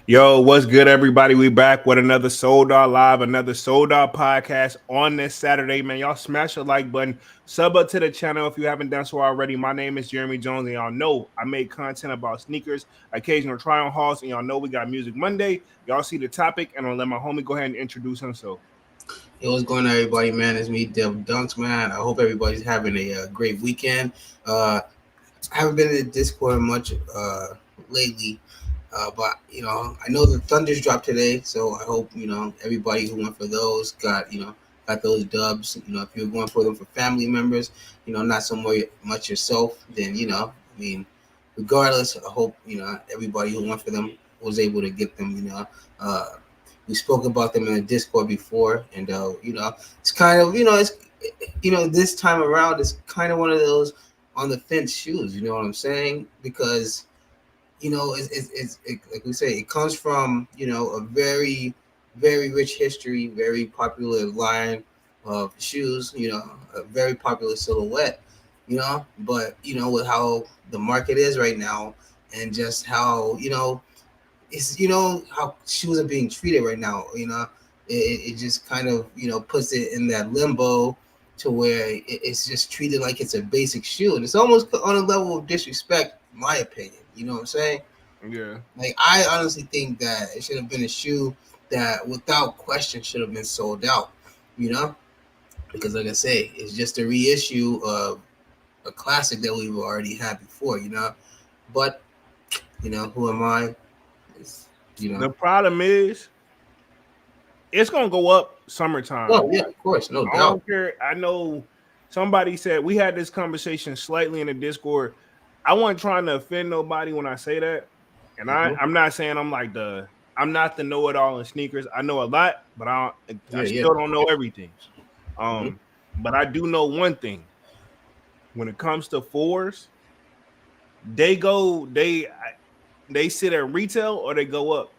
Yo, what's good, everybody? We back with another Sold Out Live, another Sold Out podcast on this Saturday, man. Y'all smash the like button, sub up to the channel if you haven't done so already. My name is Jeremy Jones, and y'all know I make content about sneakers, occasional try on hauls, and y'all know we got Music Monday. Y'all see the topic, and I'll let my homie go ahead and introduce himself. Hey, what's going on, everybody, man? It's me, Dev Dunks, man. I hope everybody's having a great weekend. I haven't been in the Discord much lately, but I know the Thunders dropped today, so I hope everybody who went for those got those dubs. If you're going for them for family members, not so much yourself, then I mean, regardless, I hope everybody who went for them was able to get them. Uh, we spoke about them in the Discord before, and it's kind of it's this time around it's kind of one of those on the fence shoes. You know what I'm saying? Because like we say, it comes from a very very rich history, very popular line of shoes. A very popular silhouette. But with how the market is right now, and just how it's how shoes are being treated right now. It just kind of puts it in that limbo to where it's just treated like it's a basic shoe, and it's almost on a level of disrespect, in my opinion. You know what I'm saying? Yeah. Like, I honestly think that it should have been a shoe that, without question, should have been sold out. You know, because like I say, it's just a reissue of a classic that we've already had before. But who am I? It's, The problem is, it's gonna go up summertime. Oh yeah, of course, no I doubt. don't care. I know somebody said we had this conversation slightly in the Discord. I wasn't trying to offend nobody when I say that, and Mm-hmm. I'm not saying I'm not the know it all in sneakers. I know a lot, but I Yeah, still don't know yeah. everything. Mm-hmm. But I do know one thing: when it comes to fours, they go they sit at retail or they go up.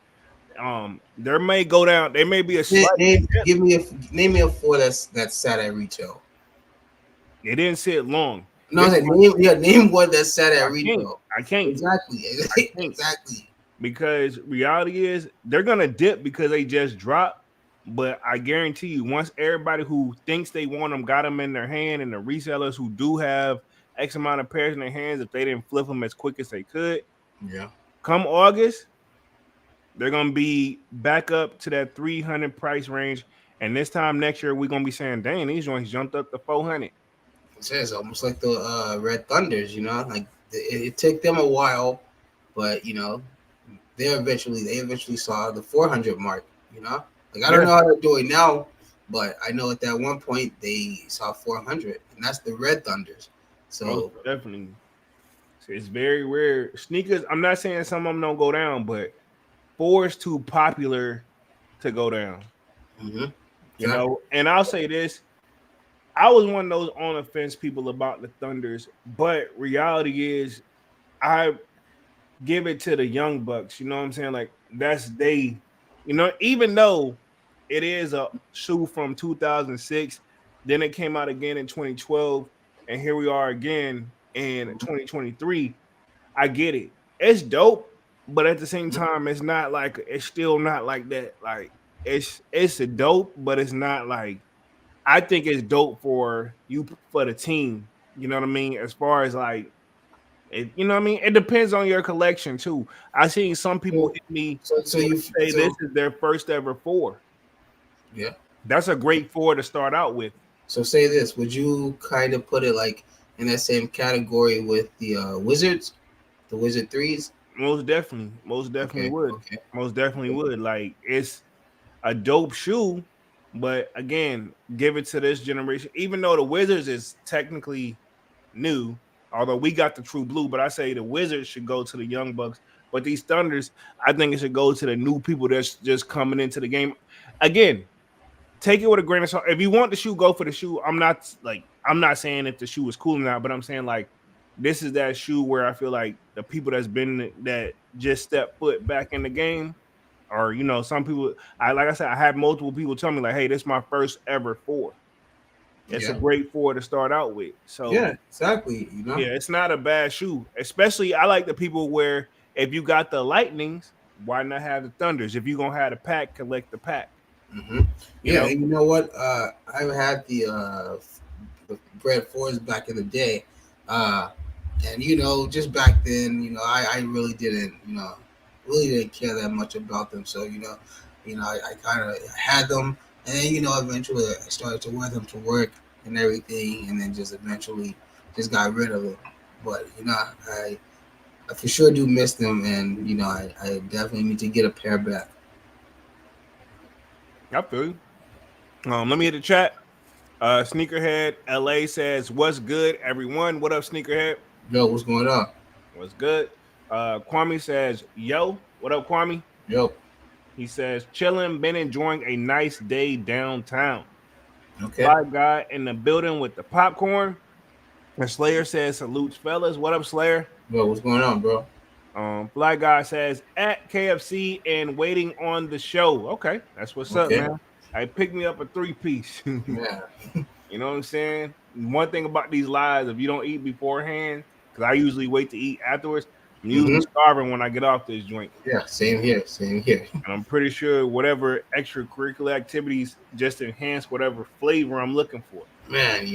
There may go down. There may be a slight dip. Name me a four that's sat at retail. It didn't sit long. No, I This said name one that's sat I at can't. retail. I can't. Exactly, I can't. exactly. Because reality is they're gonna dip because they just dropped. But I guarantee you, once everybody who thinks they want them got them in their hand, and the resellers who do have X amount of pairs in their hands, if they didn't flip them as quick as they could, Yeah. come August, they're gonna be back up to that 300 price range. And this time next year, we're gonna be saying, "Dang, these joints jumped up to 400." It's almost like the Red Thunders. Like it took them a while, but they eventually saw the 400 mark. Like, I don't Yeah, know how they're doing now, but I know at that one point they saw 400, and that's the Red Thunders. most So definitely. So it's very rare. Sneakers, I'm not saying some of them don't go down, but four is too popular to go down. mm-hmm. You Exactly. know, and I'll say this. I was one of those on the fence people about the Thunders, but reality is I give it to the young bucks. You know what I'm saying? Like that's they, even though it is a shoe from 2006, then it came out again in 2012, and here we are again in 2023. I get it. It's dope, but at the same time, it's still not like that. Like it's a dope, but it's not like I think it's dope for you for the team. You know what I mean? As far as like you know what I mean? It depends on your collection too. I seen some people So, hit me so and you say this so is their first ever four. yeah. That's a great four to start out with. So say this: would you kind of put it like in that same category with the Wizards, the Wizard threes? Most definitely Okay, would. okay. Most definitely would. Like it's a dope shoe, but again, give it to this generation. Even though the Wizards is technically new, although we got the true blue, but I say the Wizards should go to the young bucks. But these Thunders, I think it should go to the new people that's just coming into the game. Again, take it with a grain of salt. If you want the shoe, go for the shoe. I'm not saying if the shoe is cool or not, but I'm saying like this is that shoe where I feel like the people that just step foot back in the game, or some people. I like I said, I had multiple people tell me like, "Hey, this is my first ever four." It's a Yeah, great four to start out with. So yeah, exactly. yeah, it's not a bad shoe. Especially I like the people where if you got the lightnings. Why not have the Thunders? If you're gonna have the pack, collect the pack. Hmm. You Yeah, know? and you know what? I've had the Bread Fours back in the day, uh, and just back then, I really didn't, really didn't care that much about them. So I kind of had them, and then eventually I started to wear them to work and everything, and then just eventually just got rid of them. But I for sure do miss them, and I definitely need to get a pair back. I feel you. Let me hit the chat. Sneakerhead LA says, "What's good, everyone? What up, Sneakerhead? Yo, what's going on? What's good?" Kwame says, "Yo, what up, Kwame?" Yo, He says, "Chilling, been enjoying a nice day downtown. okay. Fly guy in the building with the popcorn." And Slayer says, "Salutes, fellas. What up, Slayer?" Yo, what's going on, bro? Fly guy says, "At KFC and waiting on the show." Okay, that's what's up, Okay. man. I pick me up a three piece. Yeah. You know what I'm saying? One thing about these lives, if you don't eat beforehand, because I usually wait to eat afterwards, I'm usually Mm-hmm. starving when I get off this joint. Yeah. Same here. Same here. And I'm pretty sure whatever extracurricular activities just enhance whatever flavor I'm looking for. Man,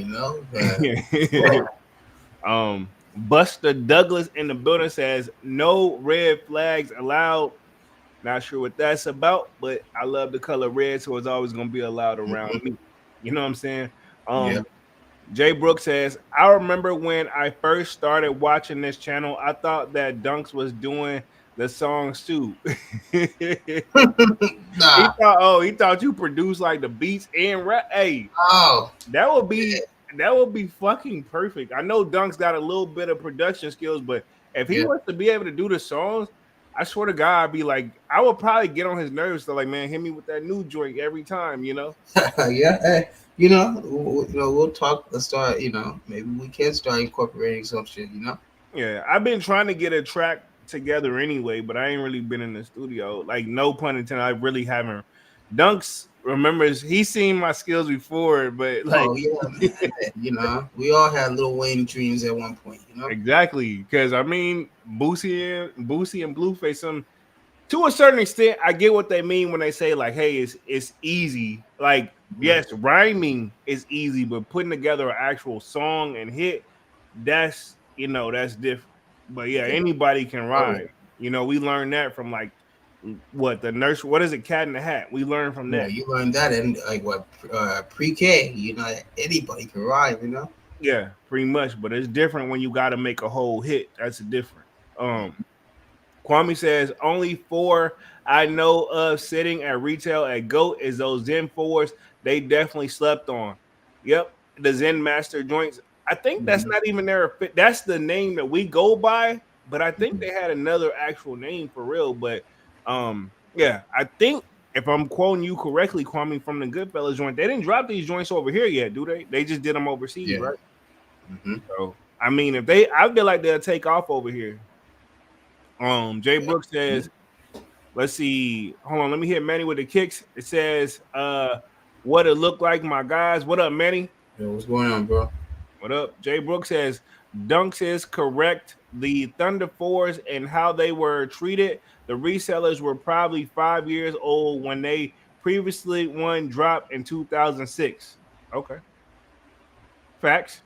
Buster Douglas in the building says, "No red flags allowed." Not sure what that's about, but I love the color red, so it's always gonna be allowed around hmm me. You know what I'm saying? Yeah. Um, Jay Brooks says, "I remember when I first started watching this channel, I thought that Dunks was doing the songs too." Nah. He thought you produced like the beats and rap. Hey, Oh. that would Yeah. be that would be fucking perfect. I know Dunk's got a little bit of production skills, but if he Yeah. was to be able to do the songs, I swear to God, I'd be like, I would probably get on his nerves to like, man, hit me with that new joint every time, you know? Yeah. Hey, we'll talk. Let's start. Maybe we can start incorporating some shit. Yeah, I've been trying to get a track together anyway, but I ain't really been in the studio. Like, no pun intended, I really haven't. Dunks remembers he's seen my skills before, but like Oh yeah, man. Hey, we all had Lil Wayne dreams at one point. exactly because I mean Boosie and Blueface, some to a certain extent, I get what they mean when they say like, "Hey, it's easy." Like, Mhm. yes, rhyming is easy, but putting together an actual song and hit, that's different. But yeah, Yeah. anybody can Oh rhyme. yeah. We learned that from like what the nurse. What is it? Cat in the Hat. We learned from Yeah, that. you learned that in like what pre-K. Anybody can rhyme. Yeah, pretty much. But it's different when you got to make a whole hit. That's different. Um, Kwame says only four I know of sitting at retail at GOAT is those Zen fours. They definitely slept on. Yep, the Zen Master joints. I think that's Mhm. not even their fit. That's the name that we go by, but I think Mhm. they had another actual name for real. But yeah, I think if I'm quoting you correctly, Kwame from the Goodfellas joint, they didn't drop these joints over here yet, do they? They just did them overseas, Yeah. right? hmm So I mean, I feel like they'll take off over here. Jay Yeah. Brooks says, let's see. Hold on, let me hit Manny with the kicks. It says, what it looked like, my guys. What up, Manny? Yo, what's going on, bro? What up? Jay Brooks says, Dunks is correct. The Thunder Fours and how they were treated. The resellers were probably 5 years old when they previously one dropped in 2006. Okay. Facts.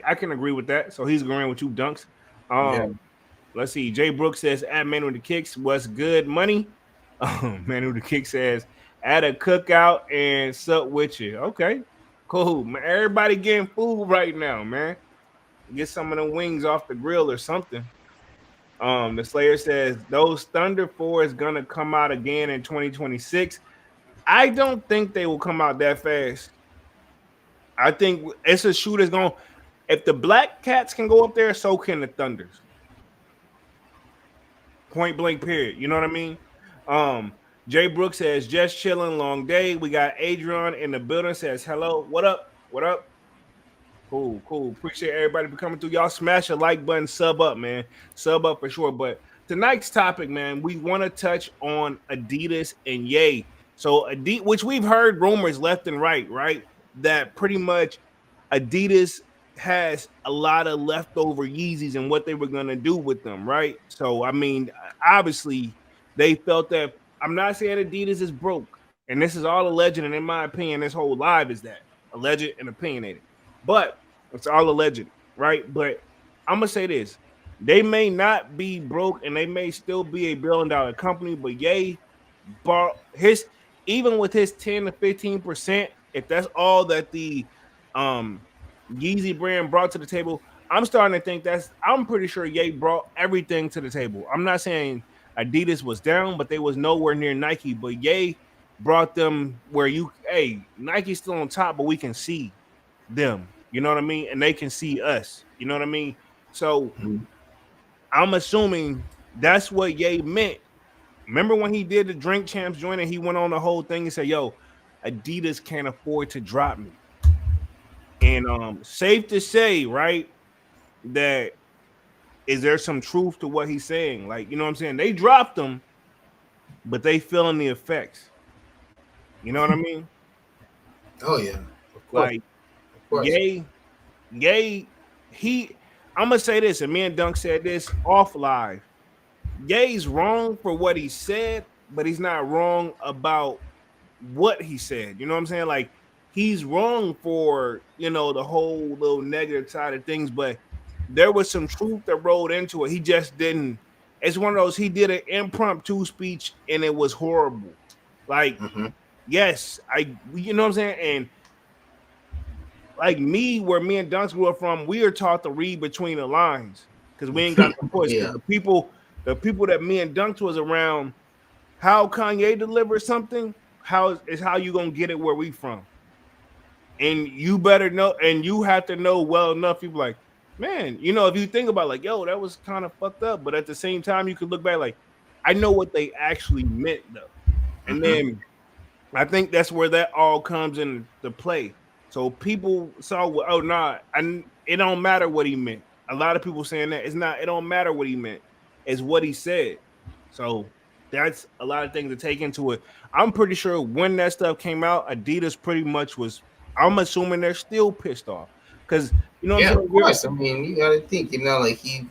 I can agree with that. So he's agreeing with you, Dunks. Yeah. Um, Let's see. Jay Brooks says, "At Man with the Kicks, what's good, money?" Man with the Kick says, "At a cookout and sup with you." Okay, cool. Man, everybody getting food right now, man. Get some of the wings off the grill or something. The Slayer says those Thunder Four is gonna come out again in 2026. I don't think they will come out that fast. I think it's a shoe that's going. If the Black Cats can go up there, so can the Thunders. Point blank, period. You know what I mean? Um, Jay Brooks says, just chilling, long day. We got Adrian in the building, says, hello, what up? What up? Cool, cool. Appreciate everybody for coming through. Y'all smash a like button, sub up, man. Sub up for sure. But tonight's topic, man, we want to touch on Adidas and Ye. So Adidas, which we've heard rumors left and right, right? That pretty much Adidas has a lot of leftover Yeezys and what they were gonna do with them, right? So I mean, obviously They felt that I'm not saying Adidas is broke, and this is all alleged, and in my opinion, this whole live is that alleged and opinionated, but it's all alleged, right? But I'm gonna say this: they may not be broke, and they may still be a $1 billion company, but Ye bought his even with his 10 to 15%. If that's all that the um Yeezy brand brought to the table, I'm starting to think I'm pretty sure Ye brought everything to the table. I'm not saying Adidas was down, but they was nowhere near Nike. But Ye brought them where Nike's still on top, but we can see them. You know what I mean? And they can see us. You know what I mean? So Mhm. I'm assuming that's what Ye meant. Remember when he did the Drink Champs joint and he went on the whole thing and said, "Yo, Adidas can't afford to drop me." And safe to say, right, that is there some truth to what he's saying? Like, you know what I'm saying? They dropped him, but they feeling the effects. You know what I mean? Oh yeah, of course, Like, of course. yay, yay. He, I'm gonna say this, and me and Dunk said this off live. Yay's wrong for what he said, but he's not wrong about what he said. You know what I'm saying? Like he's wrong for the whole little negative side of things, but there was some truth that rolled into it. He just didn't. It's one of those. He did an impromptu speech and it was horrible. Like Hmm. yes, you know what I'm saying, and like me, where me and Dunks grew up from, we are taught to read between the lines because we ain't got the push. Because Yeah. the people that me and Dunks was around, how Kanye delivers something, how you gonna get it where we from? And you better know, and you have to know well enough. You be like, man, if you think about it, like, yo, that was kind of fucked up, but at the same time, you could look back like, I know what they actually meant though. And Hmm. then I think that's where that all comes into play. So people saw, oh nah, and it don't matter what he meant. A lot of people saying that it's not. It don't matter what he meant. It's what he said. So that's a lot of things to take into it. I'm pretty sure when that stuff came out, Adidas pretty much was. I'm assuming they're still pissed off because you know what I'm Yeah, saying. of course. I mean, you gotta think, like he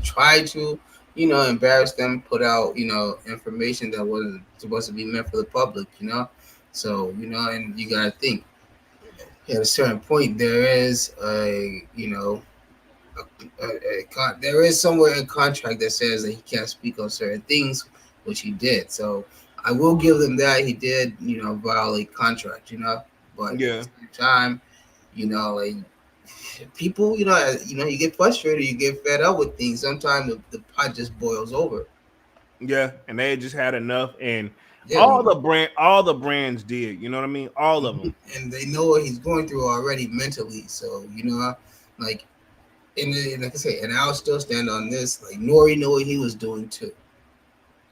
tried to, embarrass them, put out, information that wasn't supposed to be meant for the public, So, and you gotta think at a certain point there is there is somewhere in contract that says that he can't speak on certain things, which he did. So I will give them that. He did, violate contract, but at the Yeah, same time, like people, you get frustrated, you get fed up with things. Sometimes the pot just boils over. yeah, and they just had enough, and Yeah, all the brands did. You know what I mean? All of them. and they know what he's going through already mentally. So like, and like I say, and I'll still stand on this. Like Nori knew what he was doing too.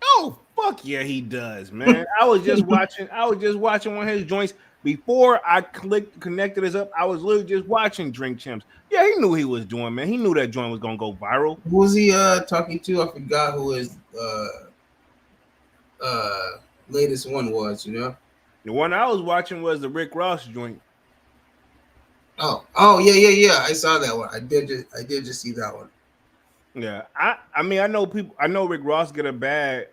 Oh fuck yeah, he does, man. I was just watching one of his joints before I connected this up. I was literally just watching Drink Champs. Yeah, he knew he was doing, man. He knew that joint was gonna go viral. Who was he talking to? I forgot who his uh latest one was. The one I was watching was the Rick Ross joint. Oh yeah, yeah, yeah. I saw that one. I did just see that one. Yeah, I mean I know people. I know Rick Ross get a bad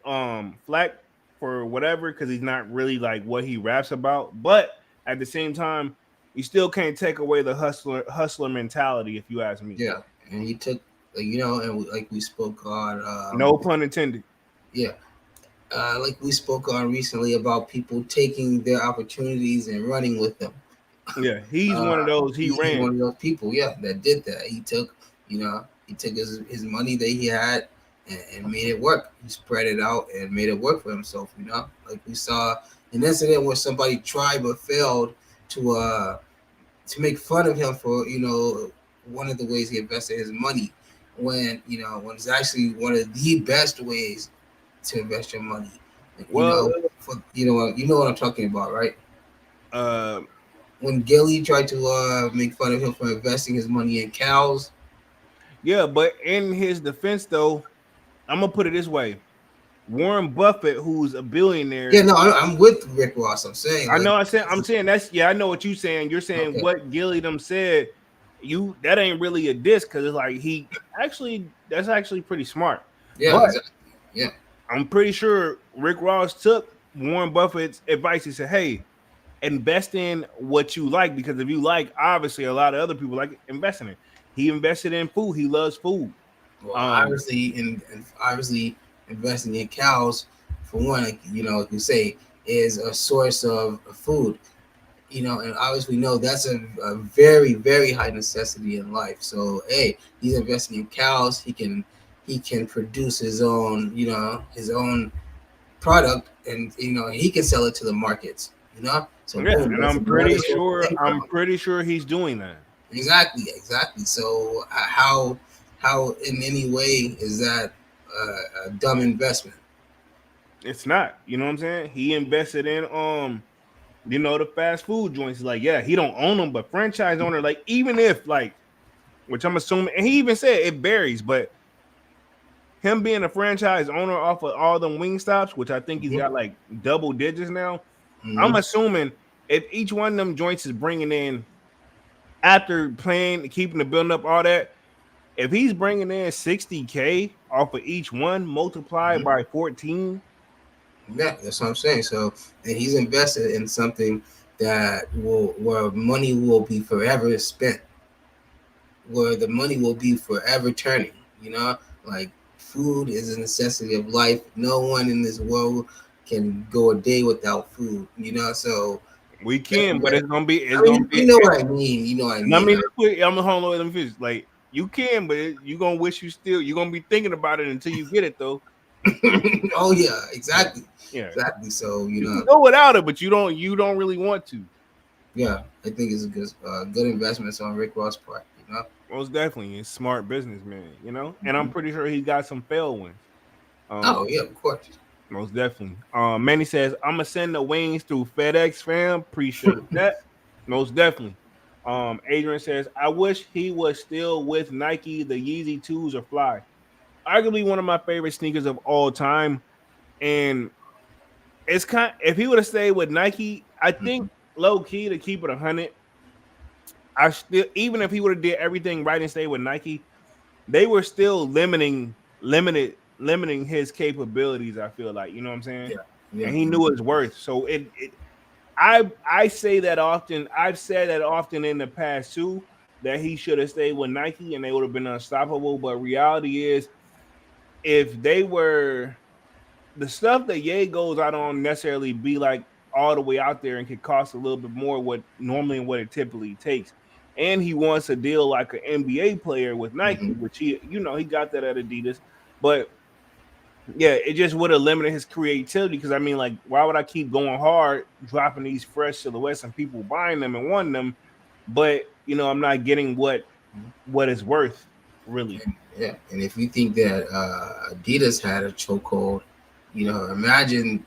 flack for whatever because he's not really like what he raps about, but at the same time, you still can't take away the hustler mentality. If you ask me, Yeah, and he took and like we spoke on no pun intended. yeah, like we spoke on recently about people taking their opportunities and running with them. Yeah, he's one of Uh, those. He he's one ran. of those people, yeah, that did that. He took his money that he had and made it work. He spread it out and made it work for himself. Like we saw an incident where somebody tried but failed to uh to make fun of him for one of the ways he invested his money when it's actually one of the best ways to invest your money. Well, For what I'm talking about, right? uh, When Gilly tried to make fun of him for investing his money in cows. yeah, but in his defense, though, I'm gonna put it this way: Warren Buffett, who's a Yeah, billionaire. no, I'm with Rick Ross. I'm saying I like, know. I'm saying that's yeah. I know what you're saying. You're saying okay, what Gilliam said. That ain't really a diss because it's like he actually that's actually pretty smart. yeah, But exactly, yeah, I'm pretty sure Rick Ross took Warren Buffett's advice. He said, "Hey, invest in what you like because if you like, obviously, a lot of other people like investing in. He invested in food. He loves food. Well, Um, obviously, and obviously, investing in cows, for one, like, like you say, is a source of food. And obviously, we know that's a very, very high necessity in life. So, hey, he's investing in cows. He can produce his own product, and he can sell it to the markets. So yeah, boom, and that's another source of I'm income. pretty sure he's doing that. Exactly, exactly. So how in any way is that a dumb investment? It's not. You know what I'm saying? He invested in the fast food joints. Like, yeah, he don't own them, but franchise owner, like, even if like, which I'm assuming, and he even said it varies, but him being a franchise owner off of all them wing stops, which I think he's got Mm-hmm. like double digits now. I'm Mm-hmm. assuming if each one of them joints is bringing in after playing, keeping the building up, all that, if he's bringing in 60K off of each one multiplied Mm-hmm. by 14, Yeah, that's what I'm saying. So, and he's invested in something that will where money will be forever spent, where the money will be forever turning. Like food is a necessity of life. No one in this world can go a day without food. So we that's can, but where it's I gonna mean, be. you know what I mean. You know what I I mean. mean, I'm hold on, let me finish. Like you can, but you're gonna wish you're gonna be thinking about it until you get it though. Oh yeah, Yeah, exactly, yeah. exactly. So You can go without it, but you don't really want to. yeah, I think it's a good investments on Rick Ross' part. Most definitely, he's smart businessman, and I'm Mhm. pretty sure he's got some fail ones. Oh Um, yeah, of course. Most definitely. Manny says, I'm gonna send the wings through FedEx, fam. Appreciate that. Most definitely. Adrian says, I wish he was still with Nike. The Yeezy twos are fly. Arguably one of my favorite sneakers of all time. And it's if he would have stayed with Nike, I think Mhm. low key to keep it 100. I still, even if he would have did everything right and stayed with Nike, they were still limiting his capabilities. I feel like, you know what I'm saying, Yeah, yeah, and he knew his worth. So I say that often. I've said that often in the past too, that he should have stayed with Nike and they would have been unstoppable. But reality is, if they were the stuff that Ye goes out on necessarily be like all the way out there and could cost a little bit more what normally what it typically takes. And he wants a deal like an NBA player with Nike, hmm which he got that at Adidas. But yeah, it just would have limited his creativity because I mean, like, why would I keep going hard, dropping these fresh silhouettes and people buying them and wanting them, but I'm not getting what it's worth really. and yeah, and if you think that Adidas had a chokehold, imagine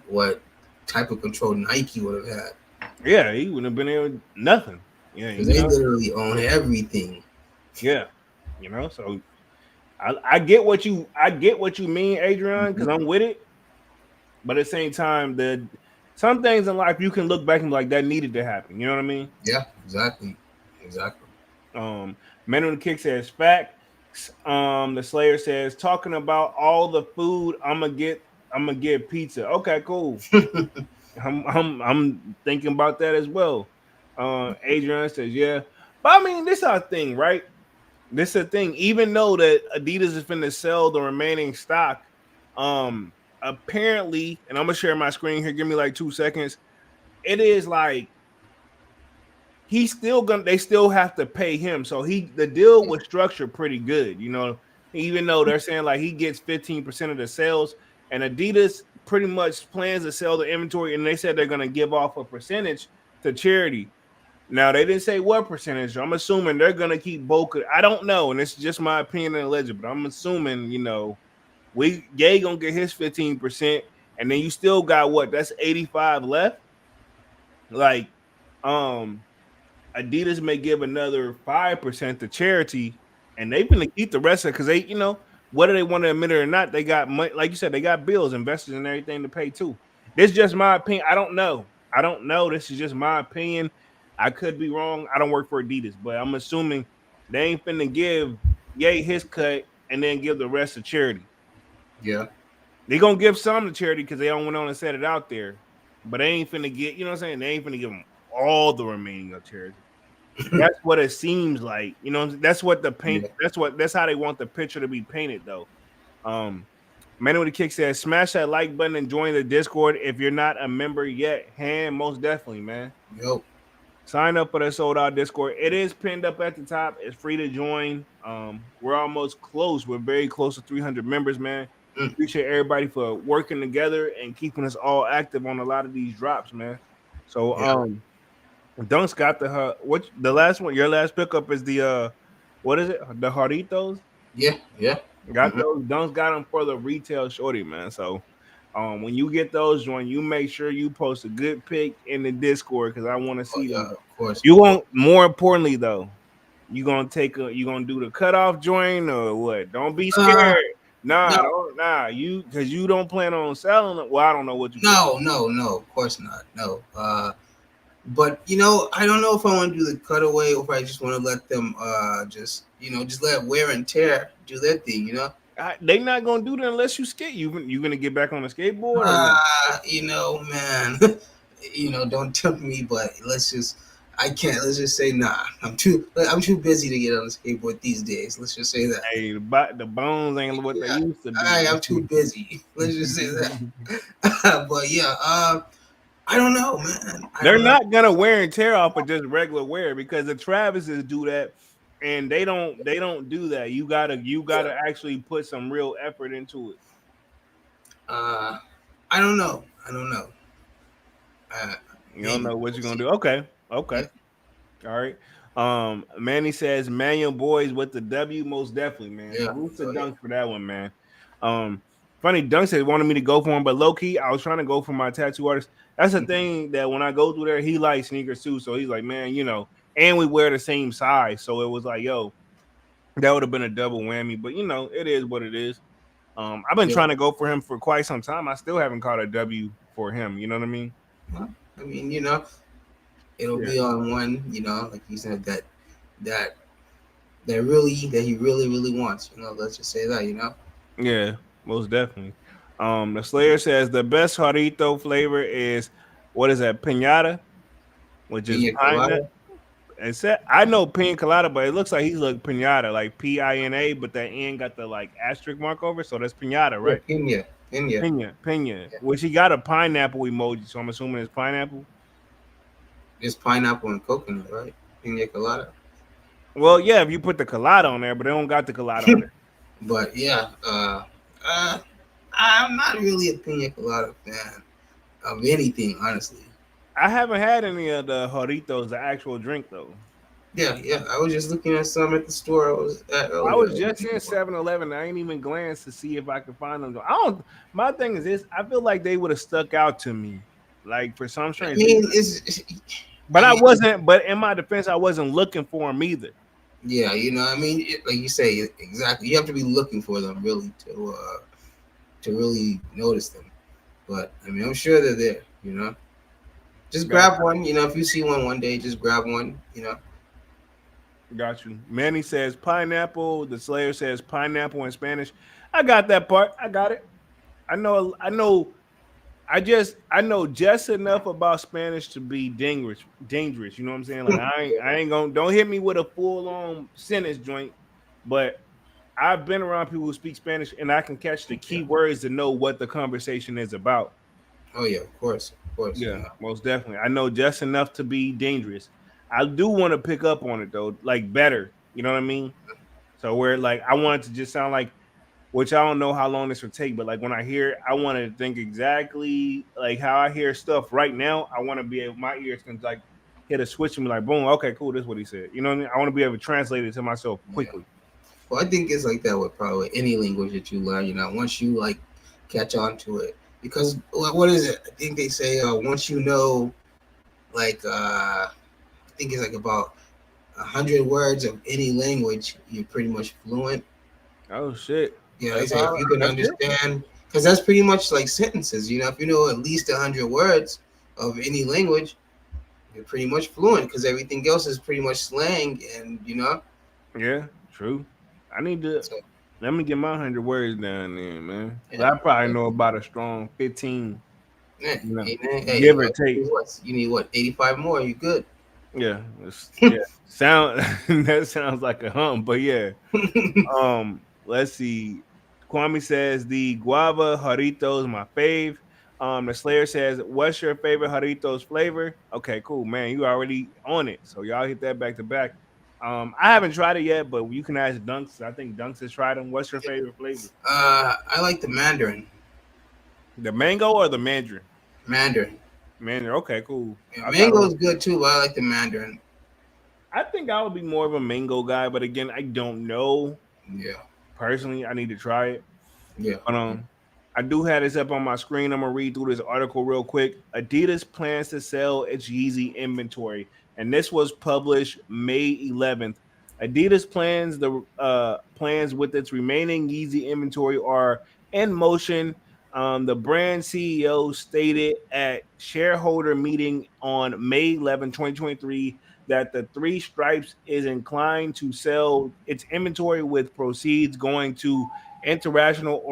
what type of control Nike would have had, Yeah, he wouldn't have been able to nothing. Yeah, because they literally own everything. yeah, So I get what you mean, Adrian, because Mhm. I'm with it. But at the same time, some things in life you can look back and be like that needed to happen. You know what I mean? Yeah, exactly, exactly. Men on the Kick says facts. The Slayer says talking about all the food I'm gonna get pizza. Okay, cool. I'm thinking about that as well. Adrian says yeah, but I mean this is our thing, right? This is the thing. Even though that Adidas is finna sell the remaining stock, apparently, and I'm gonna share my screen here. Give me like 2 seconds. It is like he's still gonna. They still have to pay him. So the deal was structured pretty good. Even though they're saying like he gets 15% of the sales, and Adidas pretty much plans to sell the inventory, and they said they're gonna give off a percentage to charity. Now they didn't say what percentage. I'm assuming they're gonna keep Boca. I don't know, and it's just my opinion and legend, but I'm assuming we Gay gonna get his 15%, and then you still got what? That's 85 left. Like, um, Adidas may give another 5% to charity, and they gonna keep the rest of it because whether they want to admit it or not, they got money. Like you said, they got bills, investors, and everything to pay too. This is just my opinion. I don't know. I don't know. This is just my opinion. I could be wrong. I don't work for Adidas, but I'm assuming they ain't finna give Ye his cut and then give the rest to charity. Yeah. They gonna give some to charity because they don't went on and set it out there, but they ain't finna get. You know what I'm saying? They ain't finna give them all the remaining of charity. That's what it seems like. You know, that's what the paint. Yeah, That's how they want the picture to be painted, though. Man with the Kick says, smash that like button and join the Discord if you're not a member yet. Hand, most definitely, man. yo, Sign up for the sold out Discord. It is pinned up at the top. It's free to join. We're almost close. We're very close to 300 members, man. mm, Appreciate everybody for working together and keeping us all active on a lot of these drops, man. So, yeah, Dunk's got what the last one? Your last pickup is the what is it? The Jarritos. yeah. Got Mm-hmm. those. Dunk's got them for the retail shorty, man. So, when you get those joined, you make sure you post a good pic in the Discord because I want to Oh see yeah, them. of course, You of course. won't. More importantly, though, you gonna do the cutoff joint or what? Don't be Uh, scared. Nah, no, don't you because you don't plan on selling it. Well, I don't know what you plan. no, of course not. No. But I don't know if I want to do the cutaway or if I just want to let them just let wear and tear do their thing. They not gonna do that unless you skate. You gonna get back on the skateboard or no? Man, don't tempt me, but I can't. Let's just say, nah. I'm too busy to get on the skateboard these days. Let's just say that. Hey, the bones ain't what they Yeah, used to be. I'm too busy. Let's just say that. But yeah, I don't know, man. I They're don't know. not gonna wear and tear off of just regular wear because the Travises do that, and they don't do that. You gotta Yeah. actually put some real effort into it. Uh, I don't know. I don't know. Uh, You don't Maybe know what we'll you're gonna see. do. Okay, okay, Yeah, all right. Manny says Manual Boys with the W, most definitely, man. yeah. Salute to Oh yeah. Dunk for that one, man. Um, Funny Dunk said wanted me to go for him, but low key, I was trying to go for my tattoo artist. That's the thing that when I go through there, he likes sneakers too. So he's like, man, and we wear the same size. So it was like, yo, that would have been a double whammy. But it is what it is. I've been Yeah. trying to go for him for quite some time. I still haven't caught a W for him. You know what I mean? Well, I mean, it'll Yeah. be on one. Like you said, that that he really really wants. Let's just say that. Yeah, most definitely. The Slayer says the best Jarrito flavor is what is that? Pinata, which is Pina pine nut. colada. It said I know pina colada, but it looks like he's like pinata, like Pina, but that N got the like asterisk mark over, so that's pinata, Yeah, right? pina. Pina. Yeah. Which he got a pineapple emoji, so I'm assuming it's pineapple. It's pineapple and coconut, right? Pina colada. Well, yeah, if you put the colada on there, but they don't got the colada on there. But yeah, uh, I'm not really a pina colada fan of anything, honestly. I haven't had any of the Jarritos, the actual drink though. Yeah. I was just looking at some at the store I was at I earlier. I was was just looking in for. 7-Eleven. I ain't even glanced to see if I could find them. I don't. My thing is this: I feel like they would have stuck out to me, like for some I strange mean, reason. But I I mean, wasn't. But in my defense, I wasn't looking for them either. yeah, like you say, exactly. You have to be looking for them really to really notice them. But I mean, I'm sure they're there. Just Got grab one. If you see one day, just grab one. got you. Manny says pineapple. The Slayer says pineapple in Spanish. I got that part. I got it. I know. I know. I know just enough about Spanish to be dangerous. Dangerous. You know what I'm saying? Like I ain't gonna don't hit me with a full on sentence joint, but I've been around people who speak Spanish and I can catch the Yeah. key words to know what the conversation is about. Oh yeah, of course, of course. Yeah, most definitely. I know just enough to be dangerous. I do want to pick up on it though, like better. You know what I mean? So where like I want it to just sound like, which I don't know how long this will take, but like when I hear it, I want to think exactly like how I hear stuff right now. I want to be able, my ears can like hit a switch and be like, boom, okay, cool, this is what he said. You know what I mean? I want to be able to translate it to myself Yeah. quickly. Well, I think it's like that with probably any language that you learn. Once you like catch on to it, because what is it? I think they say once you know, like I think it's like about 100 words of any language, you're pretty much fluent. Oh shit. They say if you can That's good. understand, because that's pretty much like sentences. If you know at least 100 words of any language, you're pretty much fluent because everything else is pretty much slang, and Yeah, true. I need to. so Let me get my 100 words down there, man. Yeah. 'Cause I probably know about a strong 15, Yeah. you know, Hey, man. Hey, give or take. you need what? 85 more. You good? Yeah, yeah. Sound that sounds like a hump, but yeah. Let's see. Kwame says the guava jarrito is my fave. The Slayer says, "What's your favorite jarritos flavor?" Okay, cool, man. You already on it, so y'all hit that back to back. I haven't tried it yet, but you can ask Dunks. I think Dunks has tried them. What's your favorite flavor? I like the Mandarin. The mango or the mandarin? Mandarin. Mandarin. Okay, cool. Yeah, I got mango to. is good too, but I like the Mandarin. I think I would be more of a mango guy, but again, I don't know Yeah. personally. I need to try it. Yeah. But I do have this up on my screen. I'm gonna read through this article real quick. Adidas plans to sell its Yeezy inventory, and this was published May 11th. Adidas plans with its remaining Yeezy inventory are in motion. The brand CEO stated at shareholder meeting on May 11, 2023, that the Three Stripes is inclined to sell its inventory with proceeds going to international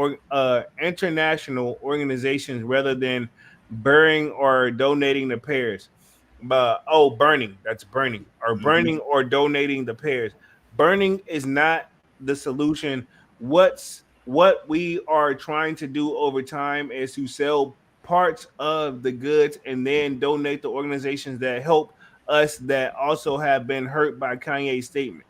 organizations rather than burying or donating the pairs. Burning. That's burning. Or Hmm. burning or donating the pairs. Burning is not the solution. What we are trying to do over time is to sell parts of the goods and then donate to organizations that help us that also have been hurt by Kanye's statement.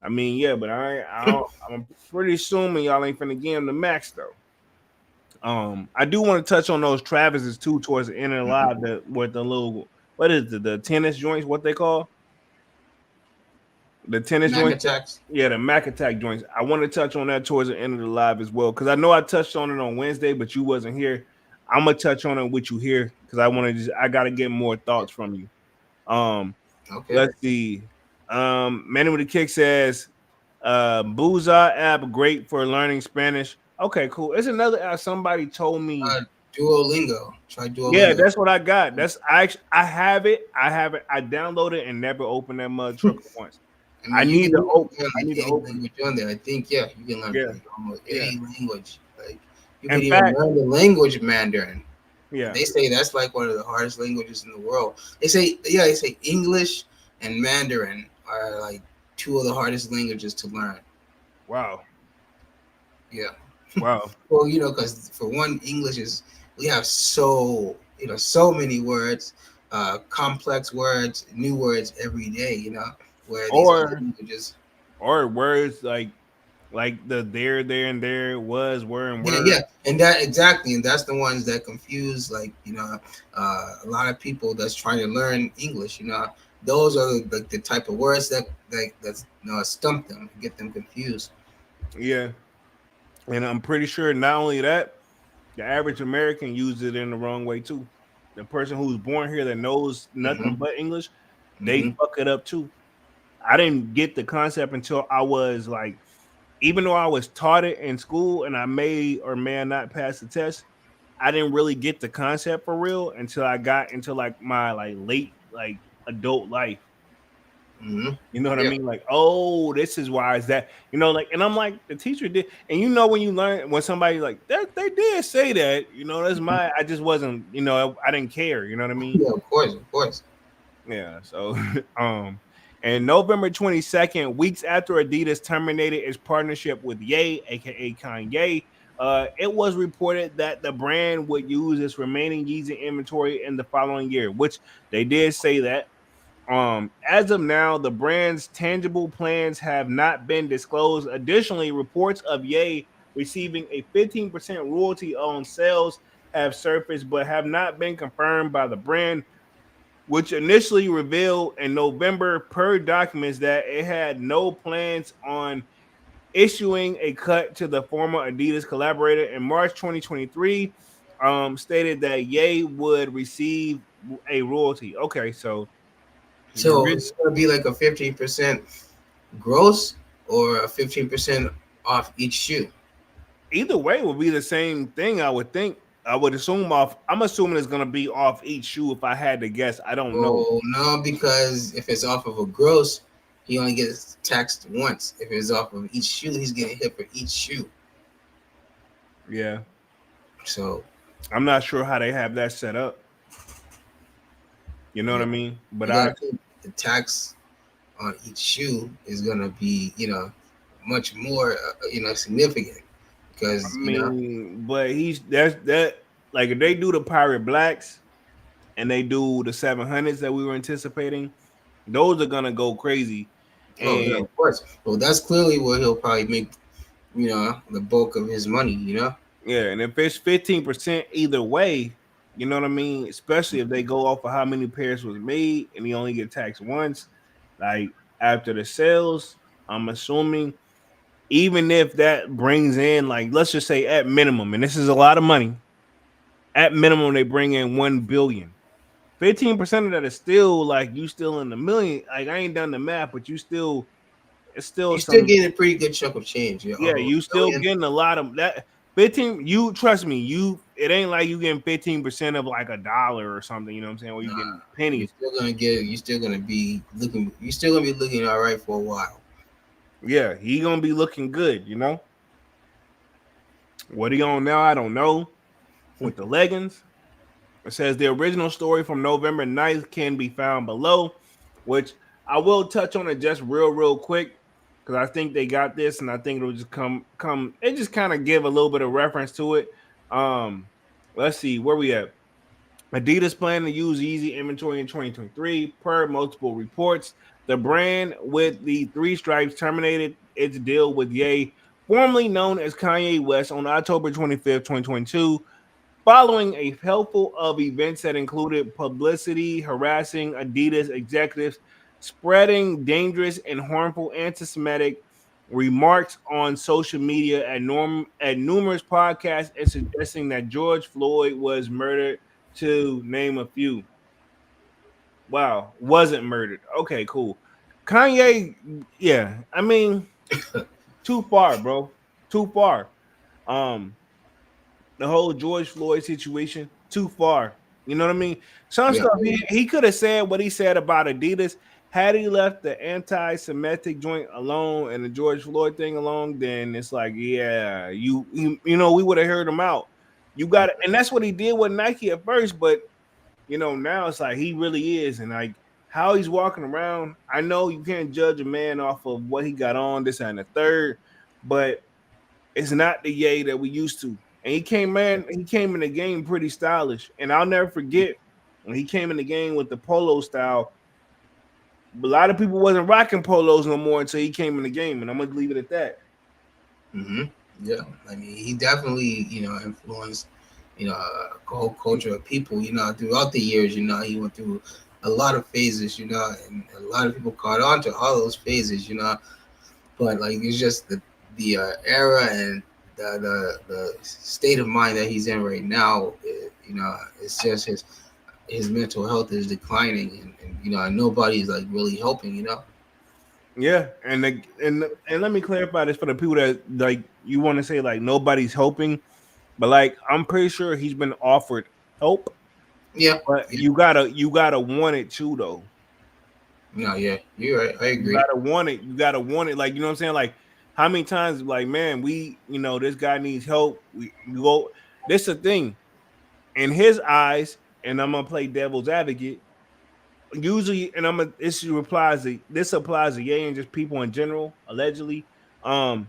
I mean, yeah, but I'm pretty assuming y'all ain't finna give him the max though. I do want to touch on those Travises too towards the end of the live that with the little what is it, the tennis joints, what they call the tennis Mac joints. attacks. Yeah, the Mac Attack joints. I want to touch on that towards the end of the live as well because I know I touched on it on Wednesday, but you wasn't here. I'm gonna touch on it with you here because I gotta get more thoughts from you. Um, Okay. let's see. Manny with the Kick says, Booza app great for learning Spanish. Okay, cool. It's another app somebody told me. Uh, Duolingo. Try Yeah, Duolingo. that's what I got. I have it. I have it. I downloaded and never opened that mud trucker once. I mean, you can learn I like need to any open it. language on there. I think yeah, you can learn Yeah, like almost yeah. any language. Like you In could even fact, learn the language Mandarin. yeah. They say that's like one of the hardest languages in the world. They say English and Mandarin are like two of the hardest languages to learn. Wow. Yeah. Wow. Well, because for one, English is we have so many words, complex words, new words every day. Where these other Or languages. words like the there, and there, was, were, and Yeah, were. yeah, and that exactly, and that's the ones that confuse, like a lot of people that's trying to learn English. Those are like the type of words that's stump them, get them confused. Yeah. And I'm pretty sure not only that, the average American uses it in the wrong way too. The person who's born here that knows Hmm. nothing but English, they Hmm. fuck it up too. I didn't get the concept until I was like, even though I was taught it in school and I may or may not pass the test, I didn't really get the concept for real until I got into like my like late like adult life. Hmm. You know what I Yeah. mean? Like, oh, this is why is that, like, and I'm like, the teacher did, and when you learn when somebody like that, they did say that, that's I just wasn't, I didn't care, you know what I mean? Yeah, of course, of course. Yeah. So, and November 22nd, weeks after Adidas terminated its partnership with Ye, aka Kanye, it was reported that the brand would use its remaining Yeezy inventory in the following year, which they did say that. As of now, the brand's tangible plans have not been disclosed. Additionally, reports of Ye receiving a 15% royalty on sales have surfaced but have not been confirmed by the brand, which initially revealed in November per documents that it had no plans on issuing a cut to the former Adidas collaborator. In March 2023, stated that Ye would receive a royalty. Okay, so So it's gonna be like a 15% gross or a 15% off each shoe. either way would be the same thing. I would think. I would assume off. I'm assuming it's gonna be off each shoe. If I had to guess, I don't know. Oh no, because if it's off of a gross, he only gets taxed once. If it's off of each shoe, he's getting hit for each shoe. Yeah, So I'm not sure how they have that set up. You know what yeah, I mean? But you gotta think the tax on each shoe is gonna be, much more, significant because but he's that's that like if they do the pirate blacks and they do the 700s that we were anticipating, those are gonna go crazy. oh yeah, And of course. Well, that's clearly where he'll probably make, the bulk of his money. yeah, and if it's 15% either way, you know what I mean? Especially if they go off of how many pairs was made and he only get taxed once, like after the sales, I'm assuming even if that brings in like let's just say at minimum, and this is a lot of money, at minimum they bring in 1 billion. 15% of that is still like you still in the million. Like I ain't done the math, but you still it's still You're still some. getting a pretty good chunk of change. Yeah, Yeah, over you a still billion. getting a lot of that. 15. You trust me. You it ain't like you getting 15% of like a dollar or something. You know what I'm saying? Or you Nah, getting pennies. you're still gonna be looking. You're still gonna be looking all right for a while. Yeah, he gonna be looking good. You know what he on now? I don't know. With the leggings, it says the original story from November 9th can be found below, which I will touch on it just real quick because I think they got this, and I think it'll just come. It just kind of give a little bit of reference to it. Um, let's see where we at. Adidas plan to use Yeezy inventory in 2023 per multiple reports. The brand with the three stripes terminated its deal with Ye, formerly known as Kanye West, on October 25th, 2022, following a helpful of events that included publicity harassing Adidas executives, spreading dangerous and harmful anti-Semitic remarks on social media at numerous podcasts, and suggesting that George Floyd was murdered, to name a few. Wow, wasn't murdered. Okay, cool. Kanye, yeah, I mean, too far, bro. Too far. Um, the whole George Floyd situation too far. You know what I mean? Some Yeah, stuff he could have said what he said about Adidas. Had he left the anti-Semitic joint alone and the George Floyd thing alone, then it's like, yeah, we would have heard him out. You got it, and that's what he did with Nike at first, but now it's like he really is, and like how he's walking around. I know you can't judge a man off of what he got on, this and the third, but it's not the Ye that we used to. And he came in the game pretty stylish. And I'll never forget when he came in the game with the polo style. A lot of people wasn't rocking polos no more until he came in the game, and I'm gonna leave it at that. hmm yeah. I mean, he definitely, influenced, a whole culture of people. Throughout the years, he went through a lot of phases. And a lot of people caught on to all those phases. But like it's just the era and the state of mind that he's in right now. It's just his mental health is declining, and nobody's like really helping. Yeah, and let me clarify this for the people that like you want to say like nobody's helping, but like I'm pretty sure he's been offered help, Yeah, but yeah, you gotta want it too though. no, yeah, you're right. I You agree. gotta want it. You gotta want it. Like you know what I'm saying. Like how many times, like man, this guy needs help. We you go. This the thing in his eyes, and I'm gonna play devil's advocate. Usually, and I'm gonna this applies to Ye and just people in general. Allegedly, how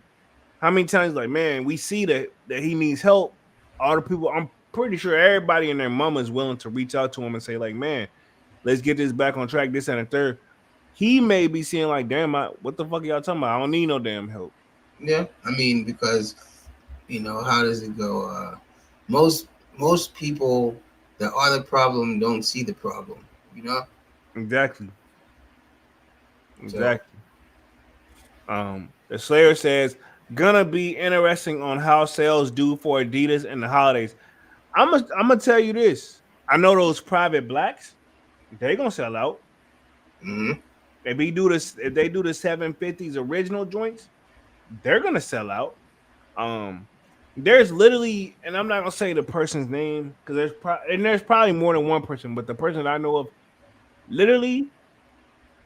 many times like man, we see that he needs help. All the people, I'm pretty sure everybody and their mama is willing to reach out to him and say like, man, let's get this back on track. This and a third. He may be seeing like, damn, what the fuck y'all talking about? I don't need no damn help. Yeah, I mean because how does it go? Most most people that are the problem don't see the problem. You know, Exactly. so Exactly. The Slayer says, gonna be interesting on how sales do for Adidas in the holidays. I'm gonna tell you this. I know those private blacks, they gonna sell out. hmm If they do the 750s original joints, they're gonna sell out. Um, there's literally, and I'm not gonna say the person's name because there's probably more than one person, but the person that I know of, literally,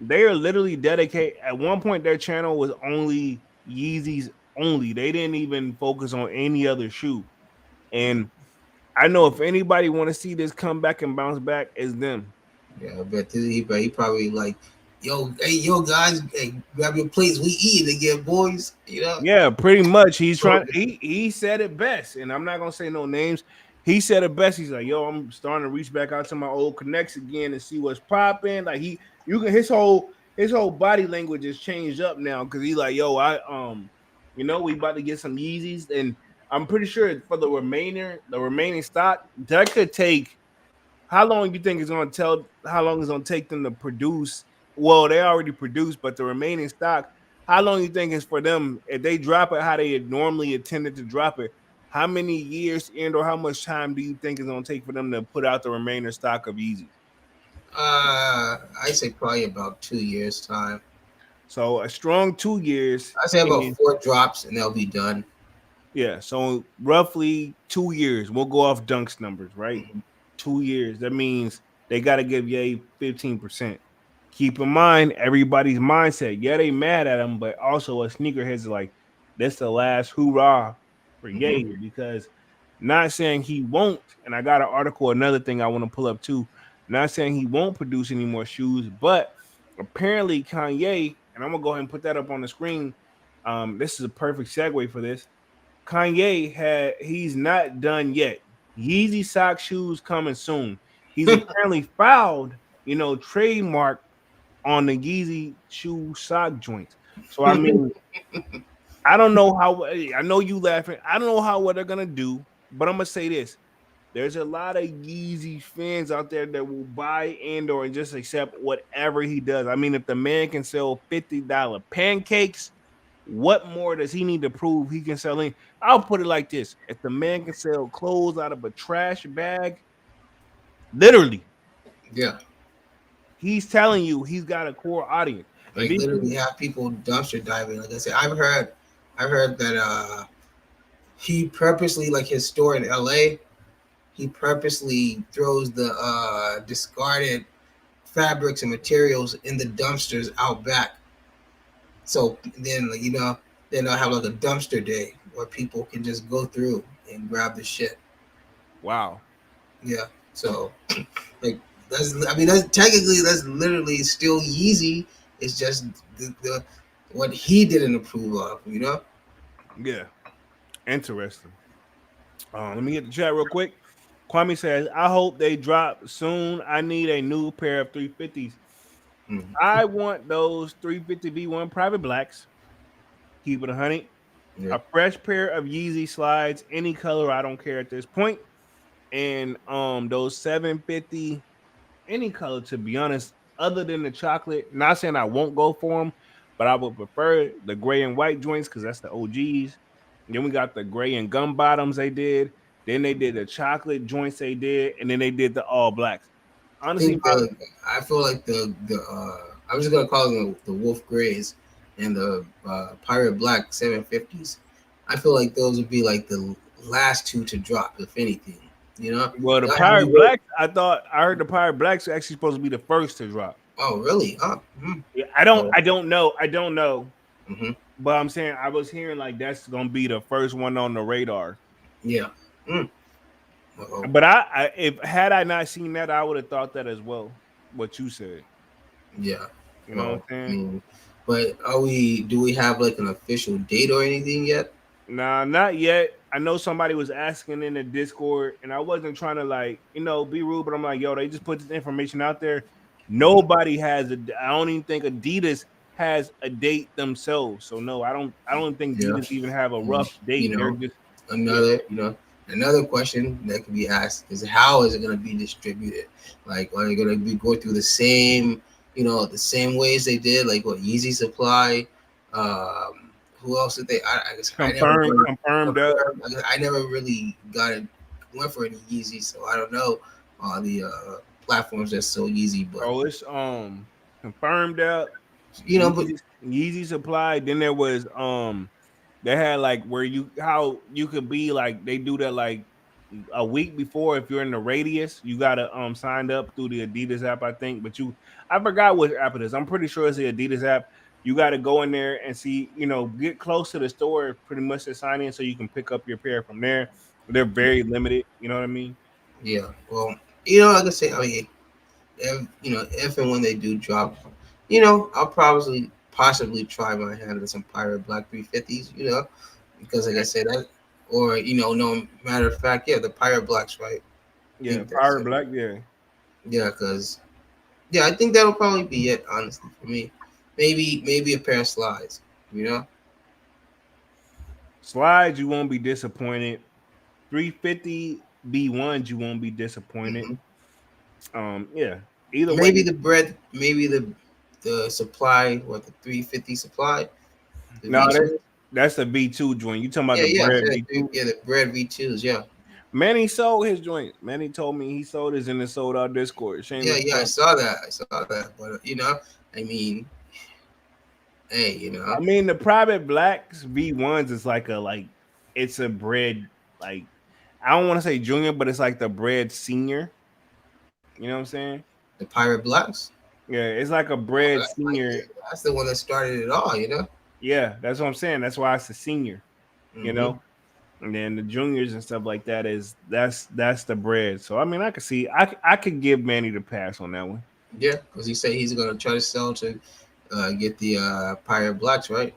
They are literally dedicated. At one point, their channel was only Yeezys only. They didn't even focus on any other shoe. And I know if anybody want to see this come back and bounce back, it's them. Yeah, I bet he probably like, yo, hey, yo, guys, hey, grab your plates. We eating again, boys. You know. Yeah, pretty much. He's trying. He said it best, and I'm not gonna say no names. He said it best. He's like, "Yo, I'm starting to reach back out to my old connects again and see what's popping." Like you can his whole body language has changed up now because he's like, "Yo, we about to get some Yeezys," and I'm pretty sure for the remaining stock that could take how long you think it's going to tell? How long it's going to take them to produce? Well, they already produced, but the remaining stock, how long you think is for them if they drop it how they had normally intended to drop it? How many years and or how much time do you think it's going to take for them to put out the remaining stock of Yeezys? I say probably about 2 years time. So a strong 2 years, I say about and 4 drops and they'll be done. yeah, so roughly 2 years. We'll go off Dunk's numbers, right? Hmm. 2 years. That means they got to give Ye 15%. Keep in mind everybody's mindset. Yeah, they mad at him, but also a sneakerheads are like, that's the last hoorah for Hmm. Ye because not saying he won't. And I got an article, another thing I want to pull up too. Not saying he won't produce any more shoes, but apparently Kanye, and I'm gonna go ahead and put that up on the screen. This is a perfect segue for this. He's not done yet. Yeezy sock shoes coming soon. He's apparently filed, trademark on the Yeezy shoe sock joints. So I mean, I don't know how. I know you laughing. I don't know how what they're gonna do, but I'm gonna say this: there's a lot of Yeezy fans out there that will buy and or just accept whatever he does. I mean, if the man can sell $50 pancakes, what more does he need to prove he can sell in? I'll put it like this: if the man can sell clothes out of a trash bag, literally, Yeah, he's telling you he's got a core audience. And like these literally people, have people dumpster diving. Like I said, I've heard that he purposely, like his store in L.A., he purposely throws the discarded fabrics and materials in the dumpsters out back. So then, like, then I'll have like a dumpster day where people can just go through and grab the shit. wow, Yeah. So like that's technically that's literally still Yeezy. It's just the what he didn't approve of. yeah, interesting. Let me get the chat real quick. Kwame says, "I hope they drop soon. I need a new pair of 350s. Mm. I want those 350 V1 private blacks. Keep it 100. Yeah. A fresh pair of Yeezy slides, any color, I don't care at this point. And those 750, any color to be honest, other than the chocolate. Not saying I won't go for them, but I would prefer the gray and white joints because that's the OGs. Then we got the gray and gum bottoms they did. Then they did the chocolate joints they did, and then they did the all blacks. I Honestly, think I feel like the I'm just gonna call them the Wolf Grays and the Pirate Black 750s. I feel like those would be like the last two to drop, if anything. You know, well, the y'all have me pirate wait. blacks, I heard the pirate blacks are actually supposed to be the first to drop. Oh, really? Yeah, Oh, I don't know, mm-hmm. but I'm saying I was hearing like that's gonna be the first one on the radar. Yeah. Mm. Oh, But if had I not seen that, I would have thought that as well. What you said, yeah. you know what I'm Well, I saying? mean, but do we have like an official date or anything yet? Nah, not yet. I know somebody was asking in the Discord, and I wasn't trying to be rude, but I'm like, yo, they just put this information out there. Mm. Nobody has a. I don't even think Adidas has a date themselves. So no, I don't. I don't think Yeah. Adidas even have a And, rough date. They're just yeah. another, another question that can be asked is how is it going to be distributed? Like, are they going to be go through the same, the same ways they did, like what Yeezy Supply? Who else did they? I guess I never really Confirmed up. confirmed. I never really went for any Yeezy, so I don't know all the platforms that sell Yeezy, but Oh, it's confirmed up. but Yeezy Supply. Then there was they had like where you how you could be like they do that like a week before. If you're in the radius, you gotta sign up through the Adidas app, I think. But I forgot which app it is. I'm pretty sure it's the Adidas app. You got to go in there and see, get close to the store pretty much to sign in so you can pick up your pair from there. They're very limited. You know what I mean? Yeah. Well, like I say, I mean, if and when they do drop, I'll probably possibly try my hand at some Pirate Black 350s. Because like I said, or no matter of fact, yeah, the Pirate Blacks, right? I Yeah, think that's Pirate it. Black. Yeah, Yeah, because yeah, I think that'll probably be it. Honestly, for me, maybe a pair of slides. You know. slides. You won't be disappointed. 350 B1s. You won't be disappointed. hmm Yeah. Either way. Maybe the bread, maybe the supply, what the 350 supply, the No, V that's two. that's the V2 joint. You talking about Yeah, the yeah, bread yeah, V2? yeah. The bread V2s. Yeah, Manny sold his joint. Manny told me he sold his and it sold out Discord. yeah, Shameless yeah. I plug. saw that. I saw that. But I mean, hey, I mean, the private blacks V1s is it's a bread like I don't want to say junior, but it's like the bread senior. You know what I'm saying? the Pirate Blacks. Yeah, it's like a Oh, bread that's like senior. that's the one that started it all. Yeah, that's what I'm saying. That's why it's a senior. You hmm know, and then the juniors and stuff like that that's the bread. So I mean, I could see I could give Manny the pass on that one. Yeah, because he said he's gonna try to sell to get the Pirate Blacks, right?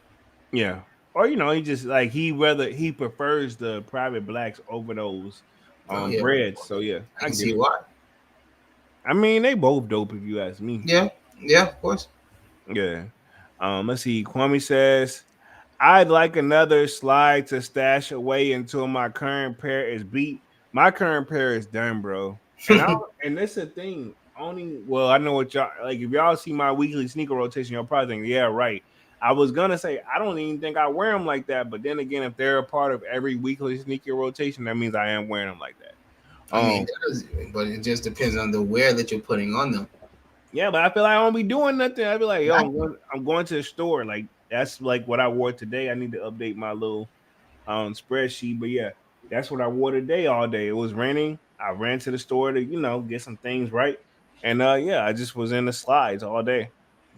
Yeah. Or he just like he prefers the private blacks over those Oh yeah, breads. So yeah, I I can get see it. why. I mean, they both dope if you ask me. Yeah, yeah, of course. Yeah. Let's see. Kwame says, I'd like another slide to stash away until my current pair is beat. My current pair is done, bro. And that's the thing. Only well, I know what y'all like. If y'all see my weekly sneaker rotation, y'all probably think, yeah, right. I was gonna say I don't even think I wear them like that, but then again, if they're a part of every weekly sneaker rotation, that means I am wearing them like that. I mean, that is, but it just depends on the wear that you're putting on them. Yeah, but I feel like I don't be doing nothing. I be like, yo, Exactly. I'm going to the store. Like that's like what I wore today. I need to update my little spreadsheet. But yeah, that's what I wore today all day. It was raining. I ran to the store to, get some things right. And yeah, I just was in the slides all day.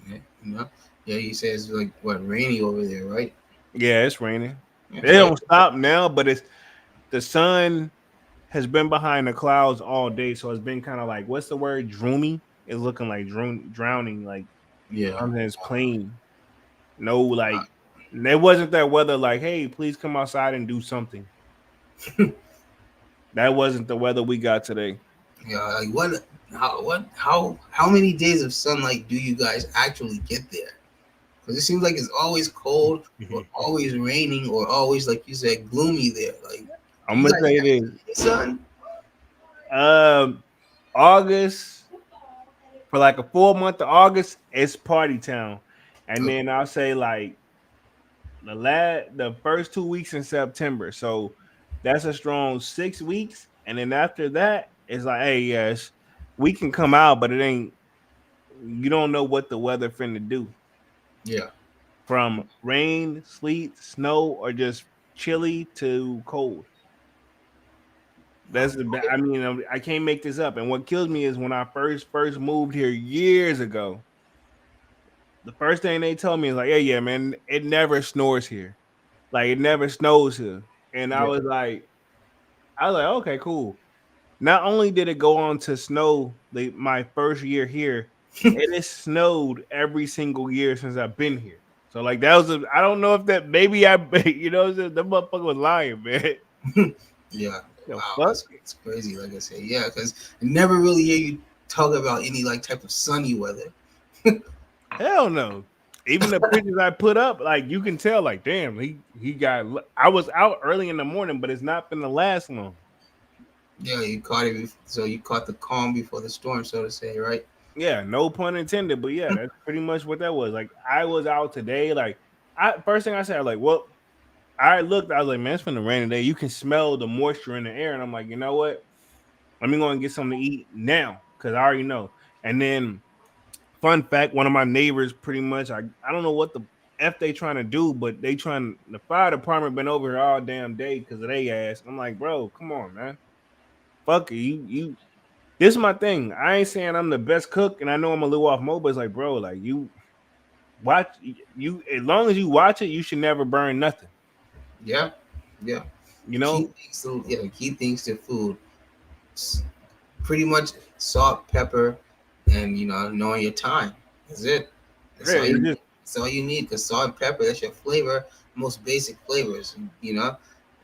Yeah, yeah. He says like what rainy over there, right? Yeah, it's raining. Yeah, They right. don't stop now, but it's the sun has been behind the clouds all day. So it's been kind of like what's the word? Droomy. It's looking like drowning, like Yeah, something is plain. No, like there wasn't that weather like, hey, please come outside and do something. That wasn't the weather we got today. yeah. Like how many days of sunlight do you guys actually get there? Because it seems like it's always cold or always raining or always like you said gloomy there. Like, do I'm you gonna guys say actually this. see sun? August for like a full month of August, it's party town. And Okay. then I'll say like the first 2 weeks in September. So that's a strong 6 weeks. And then after that, it's like, hey, yes, we can come out, but it ain't you don't know what the weather finna do. Yeah. From rain, sleet, snow, or just chilly to cold. I mean, I can't make this up. And what kills me is when I first moved here years ago. The first thing they told me is like, "Hey, yeah, man, it never snows here. Like it never snows here." And Yeah. I was like, okay, cool. Not only did it go on to snow my first year here, it has snowed every single year since I've been here. So like that was I don't know if that maybe I the motherfucker was lying, man. Yeah. The Wow, fuck? it's crazy. Like I said, yeah, because I never really hear you talk about any like type of sunny weather. Hell no. Even the pictures I put up, like you can tell, like damn, he got. I was out early in the morning, but it's not been the last long. Yeah, you caught it. So you caught the calm before the storm, so to say, right? Yeah, no pun intended, but yeah, that's pretty much what that was. Like I was out today, like I first thing I said, I was like, well, I looked, I was like, man, it's finna rain today. You can smell the moisture in the air, and I'm like, you know what? Let me go and get something to eat now because I already know. And then, fun fact, one of my neighbors, pretty much, I don't know what the f they trying to do, but the fire department been over here all damn day because of they ass. I'm like, bro, come on, man. fuck it. This is my thing. I ain't saying I'm the best cook, and I know I'm a little off mode, but it's like, bro, like you watch you as long as you watch it, you should never burn nothing. Yeah, yeah. You know? Key things to food. Pretty much salt, pepper, and knowing your time. That's it. That's Yeah, all you it's need. just That's all you need. Because salt and pepper, that's your flavor, most basic flavors.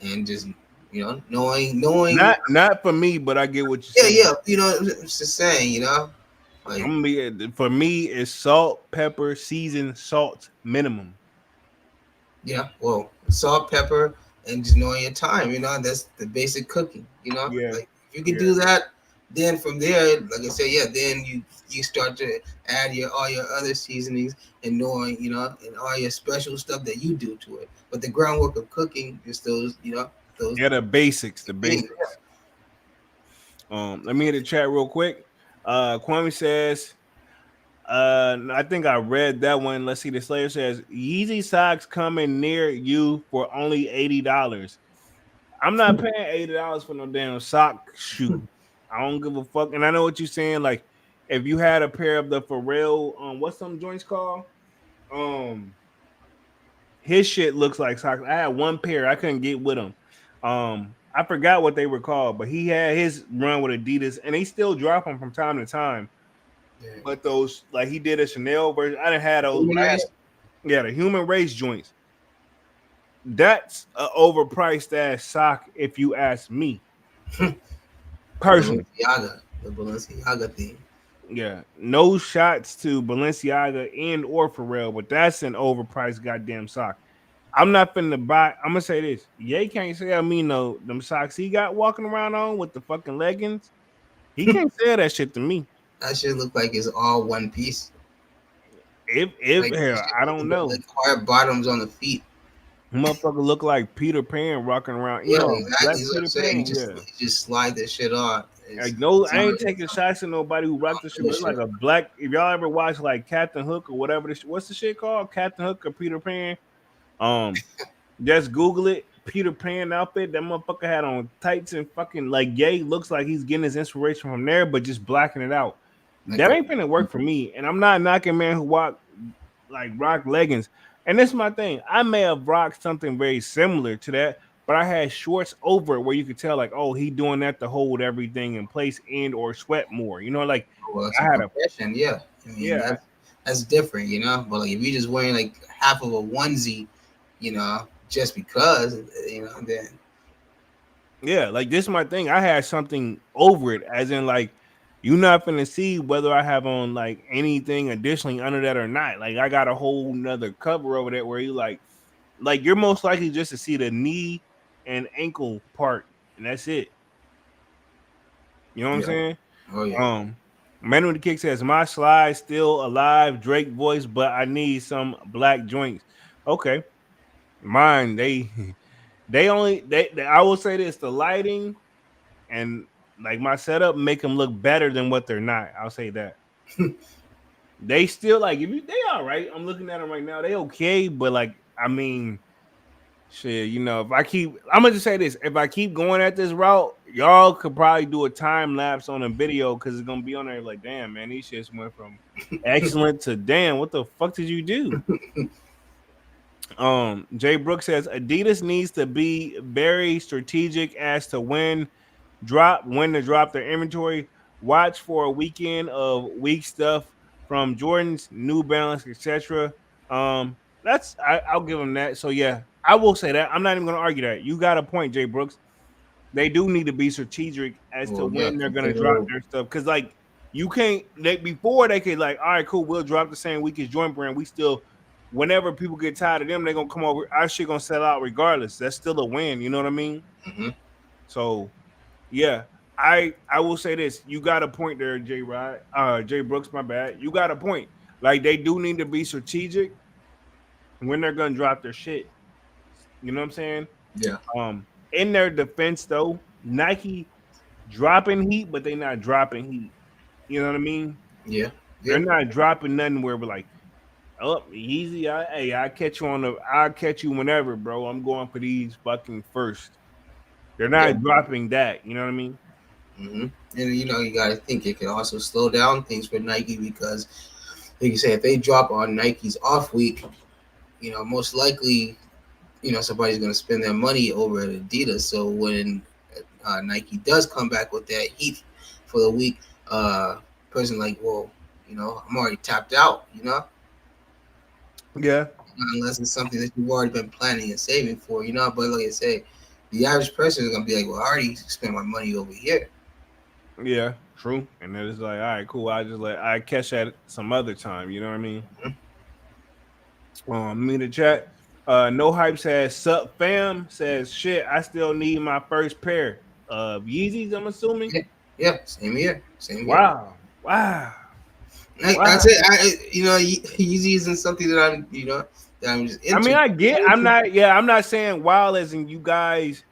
And just knowing. not for me, but I get what you're Yeah, saying. yeah. It's just saying. Like, I'm gonna be for me it's salt, pepper, season, salt minimum. yeah. Well, salt, pepper, and just knowing your time. That's the basic cooking. Yeah, Like if you can yeah. do that, then from there, like I said, yeah, then you start to add your all your other seasonings and knowing, and all your special stuff that you do to it. But the groundwork of cooking is those, those Yeah, the basics, the things. basics. Let me hit the chat real quick. Kwame says, I think I read that one. Let's see. The Slayer says Yeezy socks coming near you for only $80. I'm not paying $80 for no damn sock shoe. I don't give a fuck. And I know what you're saying. Like, if you had a pair of the Pharrell, what's some joints called? Um, his shit looks like socks. I had one pair. I couldn't get with him. I forgot what they were called, but he had his run with Adidas, and they still drop them from time to time. Yeah. But those, like he did a Chanel version. I didn't have those, Human but I had, race. yeah, the human race joints. That's a overpriced ass sock, if you ask me personally. The Balenciaga thing. Yeah, no shots to Balenciaga and or Pharrell, but that's an overpriced goddamn sock. I'm not finna buy. I'm gonna say this: Ye can't sell me no them socks he got walking around on with the fucking leggings. He can't sell that shit to me. That should look like it's all one piece. If Like hell, I don't know. like hard bottoms on the feet. Motherfucker look like Peter Pan walking around. You Yeah, know, exactly. Black That's what I'm Peter saying. Pan. Yeah. You just slide this shit on. Like no, It's I on, ain't it's taking shots at nobody who rocked the shit. on But the it's like shit. a black. If y'all ever watch like Captain Hook or whatever, what's the shit called? Captain Hook or Peter Pan? Um, just Google it. Peter Pan outfit. That motherfucker had on tights and fucking like Ye looks like he's getting his inspiration from there, but just blacking it out. Like That ain't gonna work for me. And I'm not knocking man who rock leggings. And this is my thing. I may have rocked something very similar to that, but I had shorts over it where you could tell like, oh, he doing that to hold everything in place and or sweat more. You know, like well, I some had a compression. Yeah, I mean yeah, that's different, But like if you're just wearing like half of a onesie, just because, then yeah, like this is my thing. I had something over it, as in like you're not gonna see whether I have on like anything additionally under that or not. Like I got a whole nother cover over that where you like you're most likely just to see the knee and ankle part, and that's it. You know what I'm yeah, saying? oh yeah. Um, Man with the Kick says my slide still alive, Drake voice, but I need some black joints. Okay, mine they only I will say this: the lighting and like my setup make them look better than what they're not. I'll say that. They still like if you they all right. I'm looking at them right now. They okay, but like I mean, shit. If I keep, I'm gonna just say this: if I keep going at this route, y'all could probably do a time lapse on a video because it's gonna be on there. Like, damn, man, these shits went from excellent to damn. What the fuck did you do? Jay Brooks says Adidas needs to be very strategic as to when to drop their inventory. Watch for a weekend of weak stuff from Jordan's, New Balance, etc. I'll give them that. So yeah, I will say that. I'm not even gonna argue that. You got a point, Jay Brooks. They do need to be strategic as to Well, yeah, when they're gonna drop consider. their stuff. Cause like you can't before they could like, all right, cool, we'll drop the same week as Joint Brand. We still whenever people get tired of them, they're gonna come over. Our shit gonna sell out regardless. That's still a win, you know what I mean? Mm-hmm. So yeah, I will say this. You got a point there, Jay Brooks, my bad. You got a point. Like they do need to be strategic when they're gonna drop their shit. You know what I'm saying? Yeah, In their defense though, Nike dropping heat, but they not dropping heat. You know what I mean? yeah, They're yeah, not dropping nothing where we're like, oh, easy. Hey, I'll catch you whenever, bro. I'm going for these fucking first. They're yeah, not dropping that. You know what I mean? And you got to think it could also slow down things for Nike because, like you say, if they drop on Nike's off week, most likely, somebody's going to spend their money over at Adidas. So when Nike does come back with that heat for the week, person like, well, I'm already tapped out, Yeah, unless it's something that you've already been planning and saving for, But like I say, the average person is going to be like, well, I already spent my money over here. yeah, true. And then it's like, all right, cool. I catch that some other time. You know what I mean? Me in the chat. No hype says sup fam says shit. I still need my first pair of Yeezys. I'm assuming. Yeah, yeah, same here, same here. Wow, wow, I wow. say, Yeezy isn't something that I'm just I mean, into. I get. I'm not. Yeah, I'm not saying wow as in you guys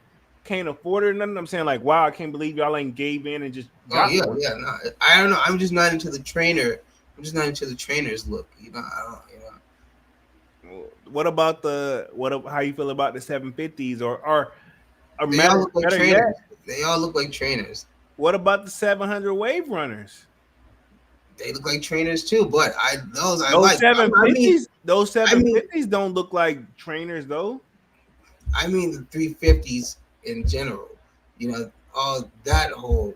can't afford it or nothing. I'm saying like wow, I can't believe y'all ain't gave in and just Oh got yeah, one. yeah. No, I don't know. I'm just not into the trainer. I'm just not into the trainer's look. I don't. What about how you feel about the 750s or They all matter look like better yet? trainers. They all look like trainers. What about the 700 wave runners? They look like trainers too. But those I Those like. those I mean, 750s don't look like trainers though. I mean the 350s in general. All that whole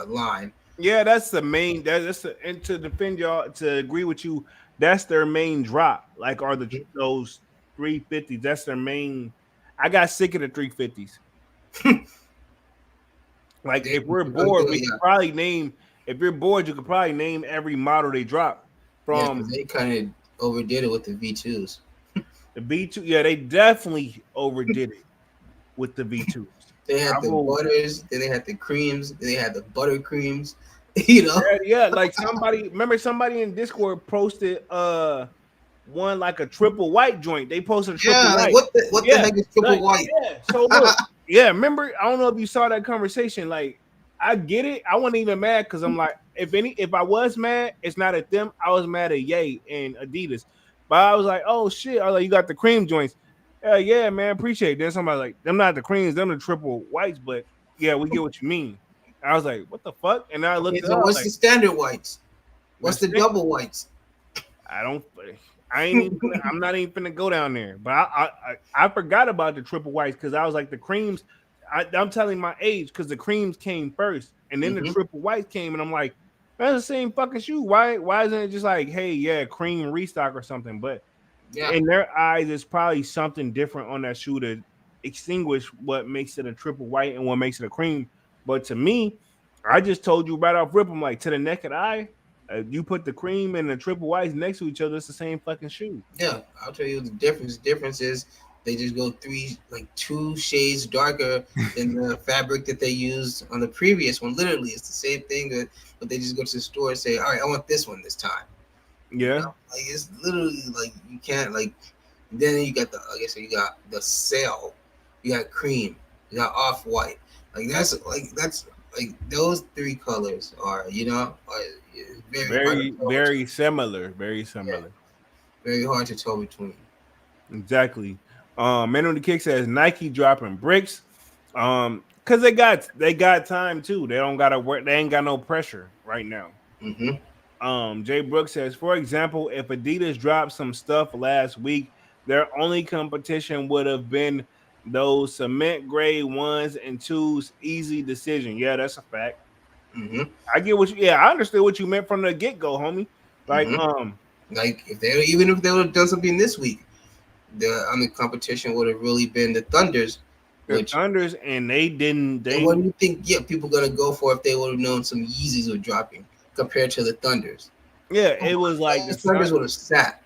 line. Yeah, that's the main. And to defend y'all, to agree with you, that's their main drop. Like, are those 350s? That's their main. I got sick of the 350s. Like, if we're bored, we could Yeah, probably name. If you're bored, you could probably name every model they drop yeah, because from they kind of overdid it with the V2s. the V2. Yeah, they definitely overdid it with the V2s. They had I the will. butters, then they had the creams, then they had the butter creams. You know, Yeah, yeah, like somebody in Discord posted one like a triple white joint. They posted a triple yeah. Like white. what the Yeah, heck is triple like white? yeah. So look, yeah, remember, I don't know if you saw that conversation. Like, I get it. I wasn't even mad because I'm like, if I was mad, it's not at them. I was mad at Ye and Adidas. But I was like, oh shit. I was like, you got the cream joints. Yeah, man, appreciate it. Then somebody like, them not the creams, them the triple whites, but yeah, we get what you mean. I was like, what the fuck? And I Okay, looked it so up what's like the standard whites? What's the mistake. double whites? I don't. I ain't even. I'm not even finna go down there. But I forgot about the triple whites because I was like the creams. I'm telling my age because the creams came first, and then the Mm-hmm. triple whites came, and I'm like, that's the same fucking shoe. Why isn't it just like, hey, yeah, cream restock or something? But Yeah, in their eyes, it's probably something different on that shoe to extinguish what makes it a triple white and what makes it a cream. But to me, I just told you right off rip, I'm like, to the naked eye, you put the cream and the triple whites next to each other, it's the same fucking shoe. yeah. I'll tell you the difference. The difference is they just go two shades darker than the fabric that they used on the previous one. Literally, it's the same thing. But they just go to the store and say, "All right, I want this one this time." Yeah, Like it's literally like you can't like. Then you got like I said, you got the sale, you got cream, you got off white. Like those three colors are very hard to very, tell between. very similar. Very Yeah, similar. very hard to tell between. Exactly. Man on the Kick says Nike dropping bricks. Because they got time too. They don't gotta work, they ain't got no pressure right now. Mm-hmm. Jay Brooks says, for example, if Adidas dropped some stuff last week, their only competition would have been those cement grade ones and twos. Easy decision. Yeah, that's a fact. Mm-hmm. I get what you. Yeah, I understood what you meant from the get go, homie. Like, Mm-hmm. Like if they would have done something this week, the only competition would have really been the Thunders. the Which Thunders, and they didn't. and what They do you think? Yeah, people gonna go for if they would have known some Yeezys were dropping compared to the Thunders. Yeah, it was like the Those Thunders would have sat.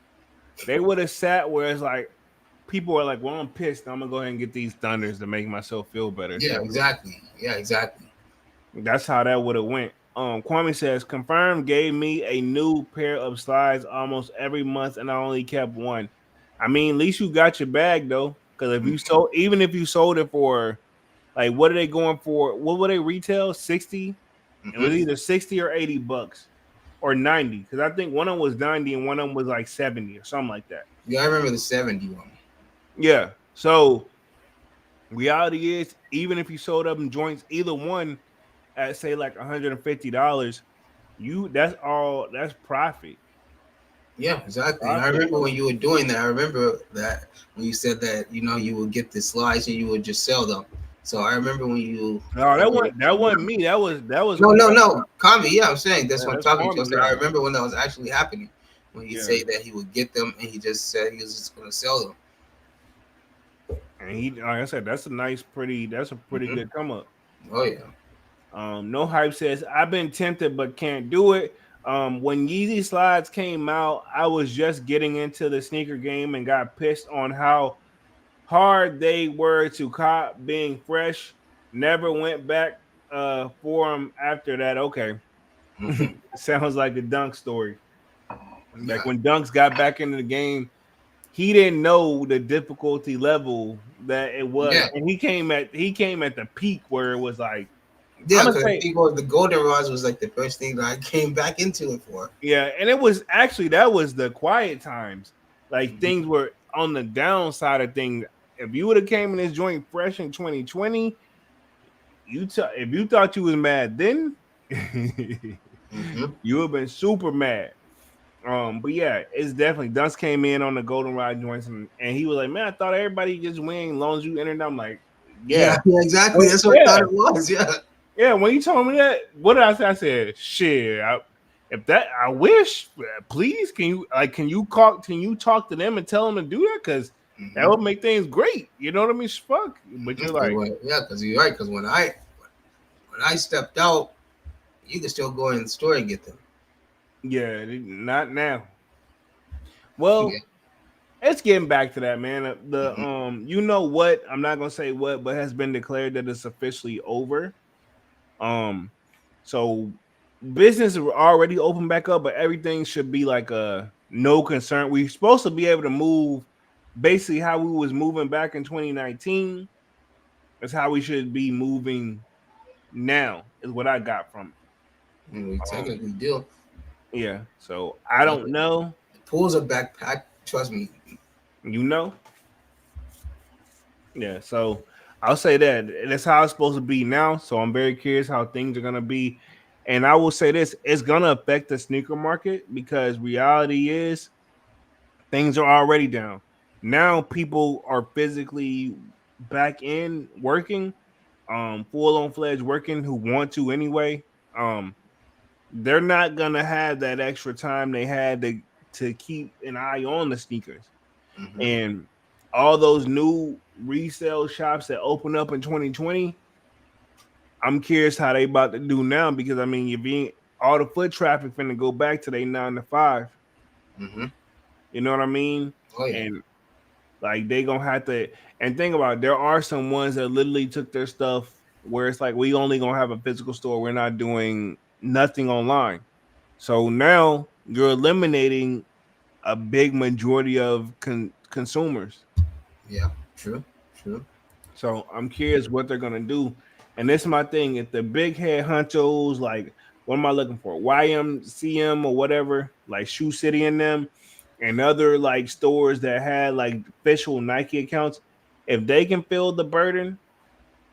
They would have sat where it's like people are like, well, I'm pissed. I'm gonna go ahead and get these Thunders to make myself feel better. Yeah, exactly. Yeah, exactly. That's how that would have went. Kwame says, confirmed gave me a new pair of slides almost every month, and I only kept one. I mean, at least you got your bag though, because if you sold, even if you sold it for like, what are they going for? What would they retail? 60? It Mm-hmm. was either 60 or $80 or 90, because I think one of them was 90 and one of them was like 70 or something like that. Yeah, I remember the 70 one. Yeah. So reality is, even if you sold up in joints, either one, at say like $150, that's all that's profit. Yeah, exactly. And I Profit. remember when you were doing that. I remember that when you said that you would get the slides and you would just sell them. So I remember when No, you were that wasn't me. That was no, Kami. Yeah, I'm saying that's yeah, what I'm that's talking to. Kwame. So I Yeah, remember when that was actually happening. When he yeah. said that he would get them and he just said he was just going to sell them. And he, like I said, that's a pretty Hmm. good come up. Oh yeah. No hype says I've been tempted but can't do it. When Yeezy slides came out, I was just getting into the sneaker game and got pissed on how hard they were to cop being fresh. Never went back for them after that. Okay, Hmm. sounds like the Dunk story. Like Yeah. when Dunks got back into the game, he didn't know the difficulty level that it was, Yeah. and he came at the peak where it was like I'm Yeah, gonna because I say think the golden rods was like the first thing that I came back into it for. yeah, and it was actually that was the quiet times. Like Hmm. things were on the downside of things. If you would have came in this joint fresh in 2020, if you thought you was mad then, Hmm. you would have been super mad. But yeah, it's definitely Dunst came in on the Golden Rod joints and he was like, "Man, I thought everybody just win as long as you entered." I'm like, "Yeah, Yeah, yeah, exactly. well, That's what I yeah, thought it was. Yeah. yeah." When you told me that, what did I say? I said, "Shit, if that, I wish, please, can you call, can you talk to them and tell them to do that? Because that Hmm. would make things great. You know what I mean? Fuck." But you're like, Yeah, because you're right. Because when I stepped out, you could still go in the store and get them. "Yeah, not now." Yeah. Well, it's getting back to that, man. The Hmm. you know what? I'm not gonna say what, but has been declared that it's officially over. Um, so business is already open back up, but everything should be like a no concern. We're supposed to be able to move basically how we was moving back in 2019. That's how we should be moving now. Is what I got from And we it. technically do. Yeah. So I Yeah. don't know. The pools are backpack. Trust me. You know. Yeah, so I'll say that that's how it's supposed to be now. So I'm very curious how things are gonna be, and I will say this: it's gonna affect the sneaker market because reality is things are already down. Now people are physically back in working, full on fledged working who want to anyway. Um, they're not gonna have that extra time they had to keep an eye on the sneakers Hmm. and all those new resale shops that open up in 2020. I'm curious how they about to do now because I mean, if you all the foot traffic finna go back to they 9 to 5. Hmm. You know what I mean? Oh yeah. And like they gonna have to. And think about it, there are some ones that literally took their stuff where it's like we only gonna have a physical store. We're not doing nothing online. So now you're eliminating a big majority of consumers. Yeah. True. True. So I'm curious what they're gonna do. And this is my thing. If the big head honchos, like what am I looking for? YMCM or whatever, like Shoe City in them, and other like stores that had like official Nike accounts, if they can feel the burden,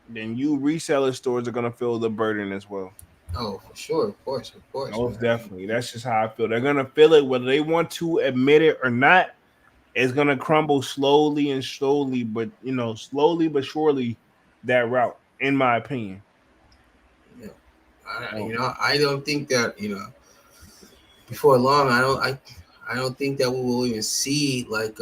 then you reseller stores are gonna feel the burden as well. Oh, for sure. Of course, Most man. definitely. That's just how I feel. They're gonna feel it whether they want to admit it or not. It's gonna crumble slowly and slowly, but slowly but surely that route, in my opinion. Yeah. Um, I don't think that before long. I don't think that we will even see like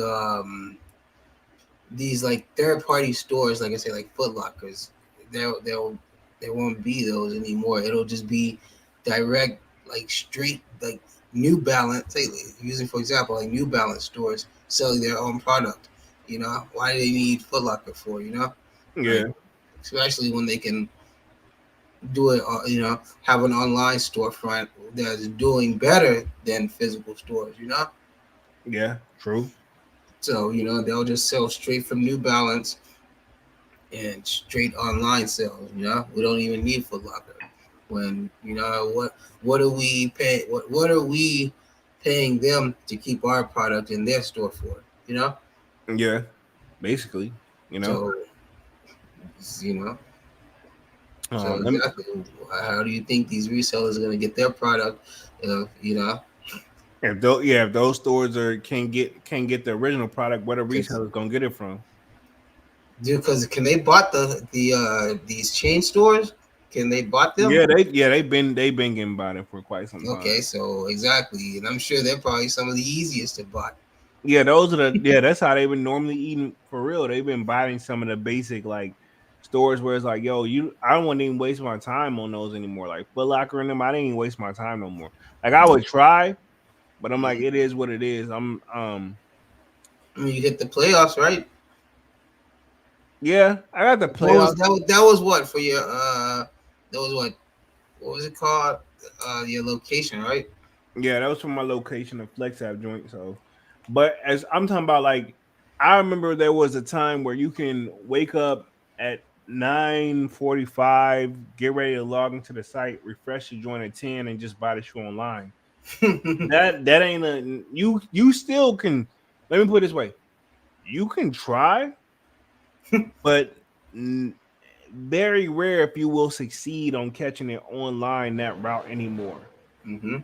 these like third party stores, like I say, like Foot Lockers. There won't be those anymore. It'll just be direct, like straight, like New Balance. Say, using for example, like New Balance stores selling their own product. Why do they need Foot Locker for? yeah, Like especially when they can do it. Have an online storefront that's doing better than physical stores. yeah, true. So they'll just sell straight from New Balance and straight online sales. We don't even need Foot Locker. When what are we pay? What are we paying them to keep our product in their store for? Yeah, basically, you know. So you know So Let exactly, how do you think these resellers are gonna get their product? If you know, if those stores are can get the original product, where the because resellers gonna get it from? can they bought these chain stores? Can they bought them? They've been getting about it for quite some time. Okay, so exactly, and I'm sure they're probably some of the easiest to buy. Yeah, those are the yeah. That's how they've been normally eating for real. They've been buying some of the basic like stores where it's like, yo, I don't want to even waste my time on those anymore. Like Foot Locker and them, I didn't even waste my time no more. Like I would try, but I'm like, it is what it is. I mean, you hit the playoffs, right? Yeah, I got the What was playoffs. that? That was what for your that was what was it called? Your location, right? Yeah, that was from my location, a Flex App joint. So, but as I'm talking about, like, I remember there was a time where you can wake up at 9:45, get ready to log into the site, refresh the joint at 10, and just buy the shoe online. That ain't a you still can. Let me put it this way: you can try, but very rare if you will succeed on catching it online that route anymore. hmm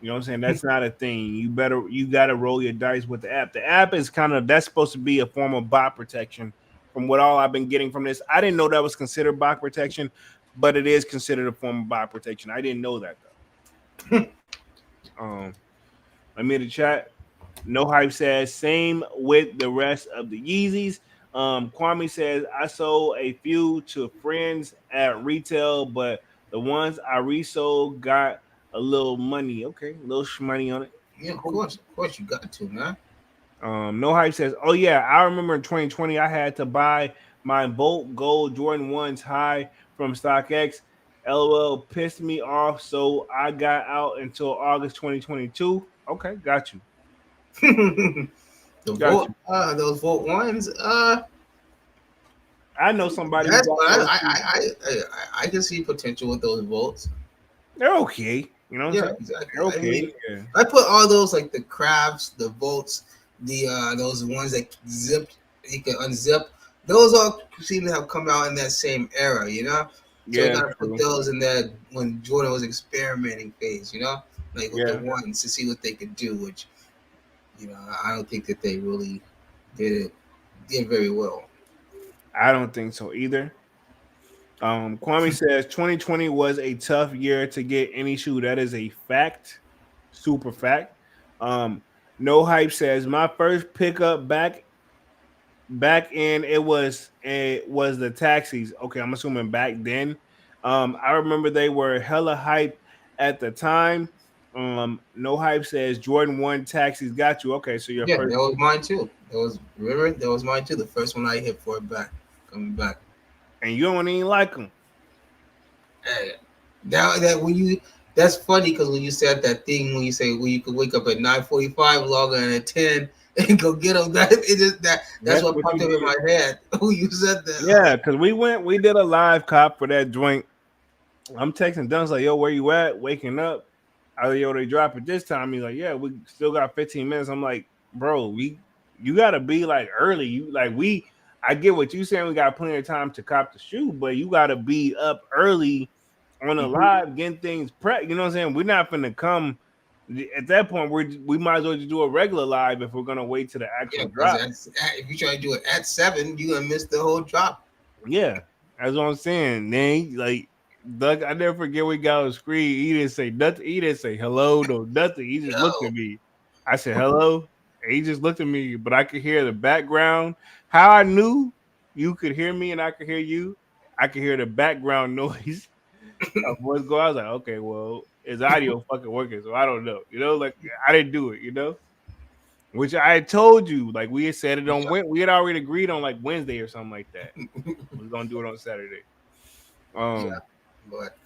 You know what I'm saying? That's not a thing. You gotta roll your dice with the app. The app is kind of that's supposed to be a form of bot protection from what all I've been getting from this. I didn't know that was considered bot protection, but it is considered a form of bot protection. I didn't know that though. Let me in the chat. No hype says same with the rest of the Yeezys. Kwame says I sold a few to friends at retail, but the ones I resold got a little money. Okay, a little money on it. Yeah, Cool. of course, you got to, man. No hype says, oh yeah, I remember in 2020 I had to buy my Volt Gold Jordan ones high from StockX. LOL pissed me off, so I got out until August 2022. Okay, the got vote, you. those vote ones, I know somebody who that's got but those too. I can see potential with those votes. They're okay. You know what I'm Yeah, saying? exactly. They're I okay. mean, Yeah. I put all those like the crafts, the votes, the those ones that zip you can unzip. Those all seem to have come out in that same era, you know. So we Yeah, gotta put true. those in that when Jordan was experimenting phase, you know, like with the Yeah. ones to see what they could do, which I don't think that they really did it did very well. I don't think so either. Kwame says 2020 was a tough year to get any shoe. That is a fact. Super fact. Um, no hype says my first pickup back in it was the taxis. Okay, I'm assuming back then. I remember they were hella hype at the time. No hype says Jordan 1 taxis got you. Okay, so your Yeah, first that was mine too. That was mine too. The first one I hit for it back coming back. and you don't even like them. Hey, that when you that's funny because when you said that thing when you say when you could wake up at 9:45, log on at 10 and go get them. That it is that's That's what what popped you up in did. my head. When you said that, Yeah, because we did a live cop for that joint. I'm texting Dunks like, yo, where you at? Waking up. I like, yo, they drop it this time. He's like, yeah, we still got 15 minutes. I'm like, bro, you gotta be like early. I get what you saying. We got plenty of time to cop the shoe, but you gotta be up early on a live getting things prep. You know what I'm saying? We're not gonna come at that point. We might as well just do a regular live if we're gonna wait to the yeah, actual because drop. if you try to do it at 7, you're gonna miss the whole drop. Yeah, that's what I'm saying. Then like Doug, I never forget we got on the screen. He didn't say nothing. He didn't say hello, no nothing. He just looked Yo, at me. I said hello. And he just looked at me, but I could hear the background. How I knew you could hear me and I could hear you. I could hear the background noise of what's going on. I was like, okay, well, his audio fucking working, so I don't know. Like I didn't do it, Which I had told you, like we had said it on we had already agreed on like Wednesday or something like that. We're gonna do it on Saturday. yeah, Um, but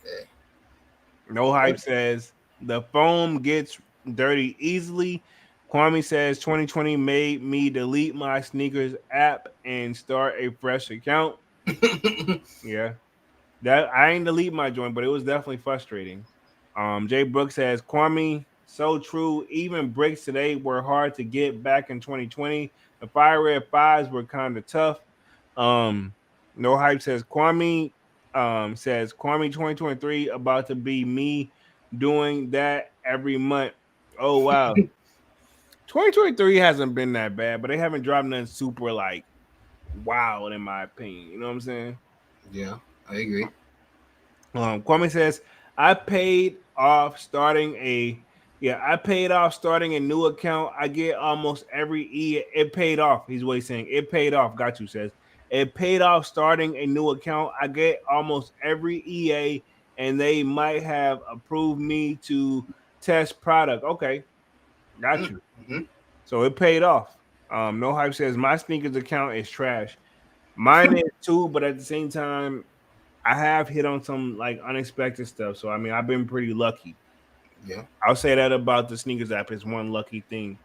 no hype says the foam gets dirty easily. Kwame says 2020 made me delete my sneakers app and start a fresh account. Yeah, that I ain't delete my joint, but it was definitely frustrating. Jay Brooks says Kwame, so true. Even breaks today were hard to get back in 2020. The fire red fives were kind of tough. Um, no hype says Kwame. Says Kwame 2023 about to be me doing that every month. Oh wow. 2023 hasn't been that bad, but they haven't dropped nothing super like wild in my opinion. You know what I'm saying? Yeah, I agree. Kwame says, I paid off starting a I paid off starting a new account. I get almost every it paid off. He's what he's saying. It paid off. Got you says. It paid off starting a new account. I get almost every EA and they might have approved me to test product. Okay, got you. Mm-hmm. So it paid off. No hype says my sneakers account is trash. Mine is too, but at the same time, I have hit on some like unexpected stuff. So I mean, I've been pretty lucky. Yeah. I'll say that about the sneakers app. It's one lucky thing.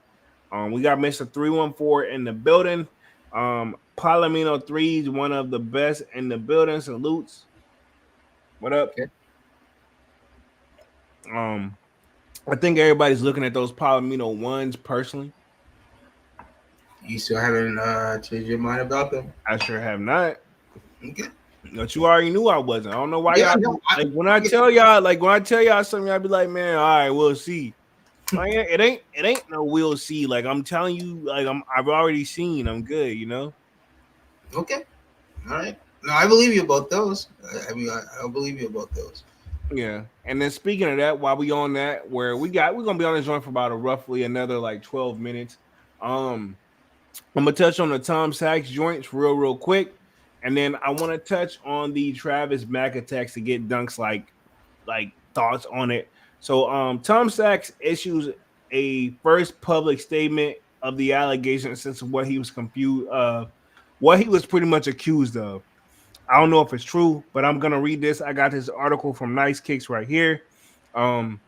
We got Mr. 314 in the building. Palomino threes, one of the best in the building. Salutes. What up? Okay. Um, I think everybody's looking at those Palomino ones personally. You still haven't changed your mind about them? I sure have not. Okay. But you already knew I wasn't. I don't know why Yeah, y'all no, like when I tell y'all something, y'all be like, man, all right, we'll see. Like, it ain't no we'll see. Like I'm telling you, like I've already seen. I'm good, you know. okay. All right. No, I believe you about those. I mean, I believe you about those. Yeah. And then speaking of that, while we on that, where we're gonna be on this joint for about a roughly another like 12 minutes. Um, I'm gonna touch on the Tom Sachs joints real quick, and then I want to touch on the Travis Mack attacks to get Dunks like thoughts on it. So Tom Sachs issues a first public statement of the allegations since what he was confused what he was pretty much accused of. I don't know if it's true, but I'm gonna read this. I got this article from Nice Kicks right here. Um,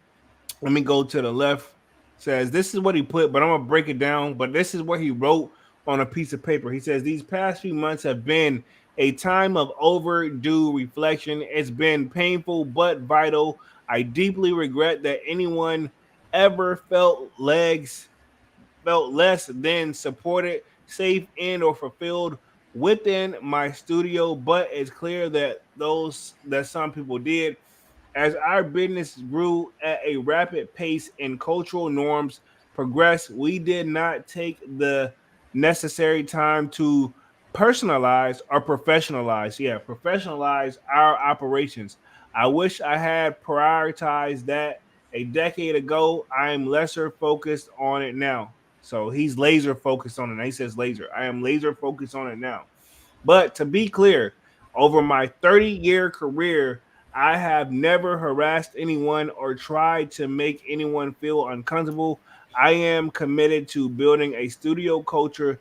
let me go to the left. Says this is what he put, but I'm gonna break it down. But this is what he wrote on a piece of paper. He says these past few months have been a time of overdue reflection. It's been painful but vital. I deeply regret that anyone ever felt less than supported, safe, and or fulfilled within my studio. But it's clear that some people did. As our business grew at a rapid pace and cultural norms progressed, we did not take the necessary time to professionalize our operations. I wish I had prioritized that a decade ago. I am lesser focused on it now. So he's laser focused on it. He says laser. I am laser focused on it now. But to be clear, over my 30-year career, I have never harassed anyone or tried to make anyone feel uncomfortable. I am committed to building a studio culture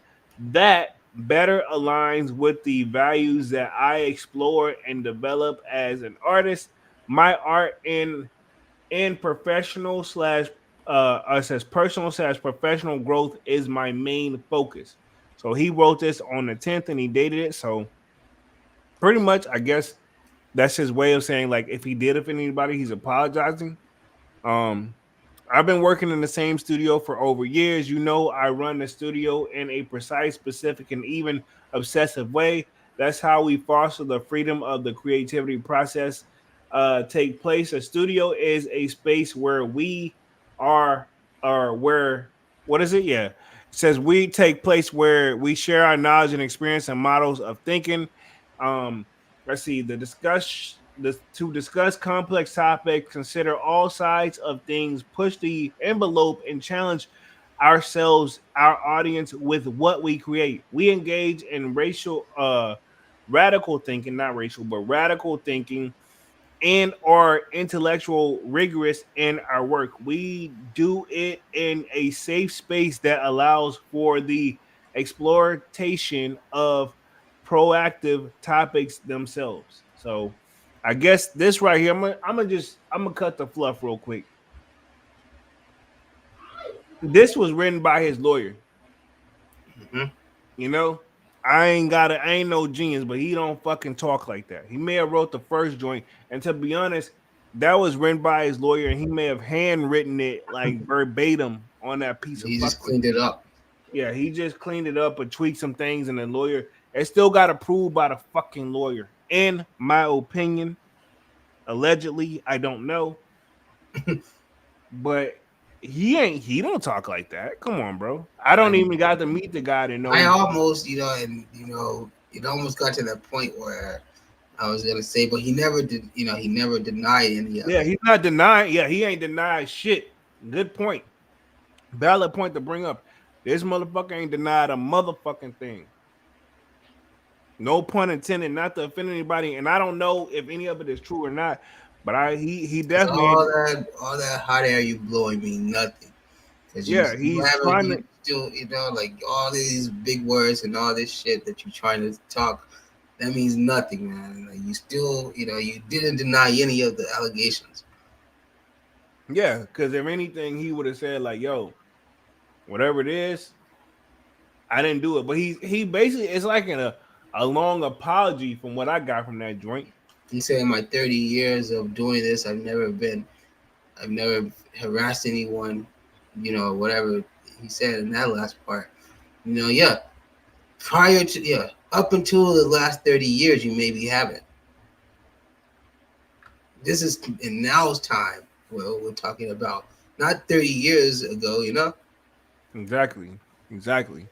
that better aligns with the values that I explore and develop as an artist. My art in professional slash says personal slash professional growth is my main focus. So he wrote this on the 10th and he dated it. So pretty much, I guess that's his way of saying like if he did offend anybody, he's apologizing. Um, I've been working in the same studio for over years. You know, I run the studio in a precise, specific, and even obsessive way. That's how we foster the freedom of the creativity process take place. A studio is a space where we are, or where, what is it? Yeah. It says we take place where we share our knowledge and experience and models of thinking. Um, let's see, to discuss complex topics, consider all sides of things, push the envelope, and challenge ourselves, our audience, with what we create. We engage in radical thinking, not racial, but radical thinking, and are intellectual rigorous in our work. We do it in a safe space that allows for the exploitation of proactive topics themselves. So I guess this right here, I'm gonna cut the fluff real quick. This was written by his lawyer. Mm-hmm. You know, I ain't no genius, but he don't fucking talk like that. He may have wrote the first joint, and to be honest, that was written by his lawyer, and he may have handwritten it like verbatim on that piece of He just fucking. cleaned it up. Yeah, he just cleaned it up and tweaked some things, and the lawyer it still got approved by the fucking lawyer. in my opinion. Allegedly, I don't know, but he don't talk like that. Come on, bro. I I don't even got to meet the guy to I know. almost, it almost got to that point where I was gonna say, but he never did. He never denied any of Yeah, it. he's not denying. Yeah, he ain't denied shit. Good point. Valid point to bring up. This motherfucker ain't denied a motherfucking thing. No pun intended, not to offend anybody. And I don't know if any of it is true or not, but he Because definitely ain't. all that hot air you blowing mean nothing. Because Yeah, you he's haven't trying you to. still like all these big words and all this shit that you're trying to talk. That means nothing, man. Like you still you didn't deny any of the allegations. Yeah, because if anything, he would have said like, "Yo, whatever it is, I didn't do it." But he basically it's like a long apology from what I got from that joint. He said, in my 30 years of doing this, I've never harassed anyone, whatever he said in that last part. Yeah, prior to, up until the last 30 years, you maybe haven't. This is in now's time. Well, we're talking about not 30 years ago. Exactly, exactly.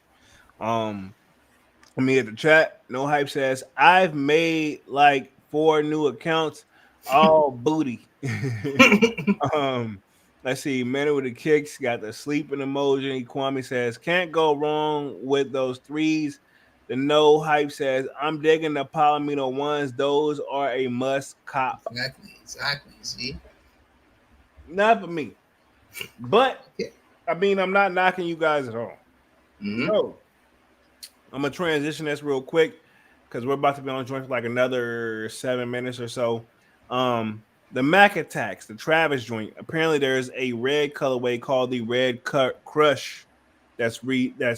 Um, I mean, at the chat, no hype says I've made like 4 new accounts, all booty. um, let's see. Man with the kicks got the sleeping emoji. Kwame says can't go wrong with those threes. The no hype says I'm digging the Palomino ones. Those are a must cop. Exactly. See? Not for me, but Okay. I mean, I'm not knocking you guys at all. Mm-hmm. So I'm gonna transition this real quick because we're about to be on joint for like another 7 minutes or so. The Mac Attacks, the Travis joint. Apparently, there's a red colorway called the Red Cut Crush that's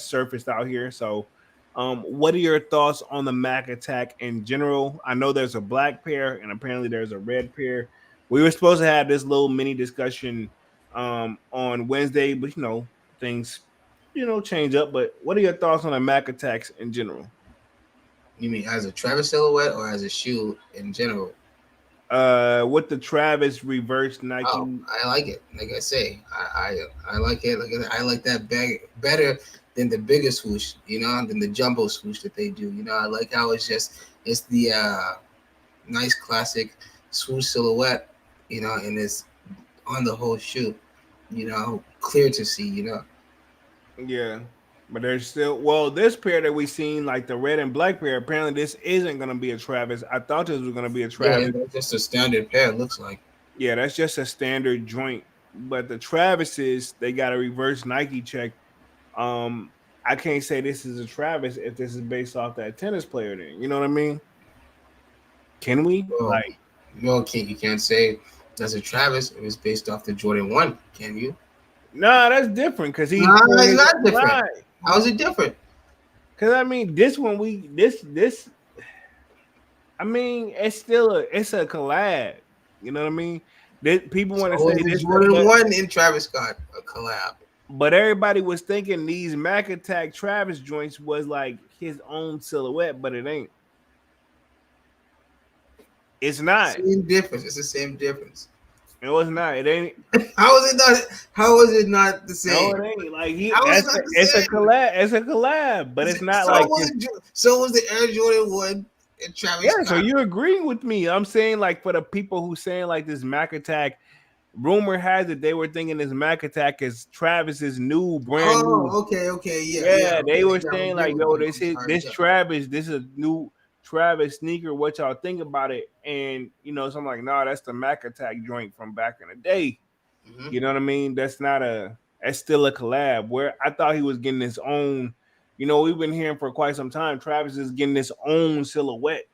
surfaced out here. So, what are your thoughts on the Mac Attack in general? I know there's a black pair and apparently there's a red pair. We were supposed to have this little mini discussion on Wednesday, but things change up. But what are your thoughts on the Mac Attacks in general? You mean as a Travis silhouette or as a shoe in general? With the Travis reverse Oh, Nike. I like it. Like I say, I like it. Like I like that bag better than the bigger swoosh, than the jumbo swoosh that they do. I like how it's the nice classic swoosh silhouette, and it's on the whole shoe, clear to see. Yeah. But there's still this pair that we seen, like the red and black pair, apparently this isn't gonna be a Travis. I thought this was gonna be a Yeah, Travis. that's just a standard pair. It looks like. Yeah, that's just a standard joint. But the Travises, they got a reverse Nike check. Um, I can't say this is a Travis if this is based off that tennis player then. You know what I mean? Can we? Well, Like, you can't say that's a Travis. It was based off the Jordan 1, can you? nah, that's different because he's Nah, doing it's his not different. slide. How is it different? Because I mean, this one this I mean, it's a collab. You know what I mean? People want to So say is the this, Jordan 1 and Travis Scott a collab? but everybody was thinking these Mac Attack Travis joints was like his own silhouette, but it ain't. It's not. Same difference. It's the same difference. It was not. It ain't. How is it not? How is it not the No, same? it ain't. Like How is it not the it's a same? collab. It's a collab, but it's not So like was his. so was the Air Jordan 1 and Travis Yeah, so Scott. you're agreeing with me. I'm saying like for the people who saying like this Mac Attack, rumor has it they were thinking this Mac Attack is Travis's new brand new. Oh, okay, Yeah, they okay. were Now we saying get like, what yo, you. this I'm is sorry. this Yeah. Travis, this is a new Travis sneaker. What y'all think about it? And so I'm like, nah, that's the Mac Attack joint from back in the day. Mm-hmm. You know what I mean? That's still a collab. Where I thought he was getting his own. We've been hearing for quite some time. Travis is getting his own silhouette.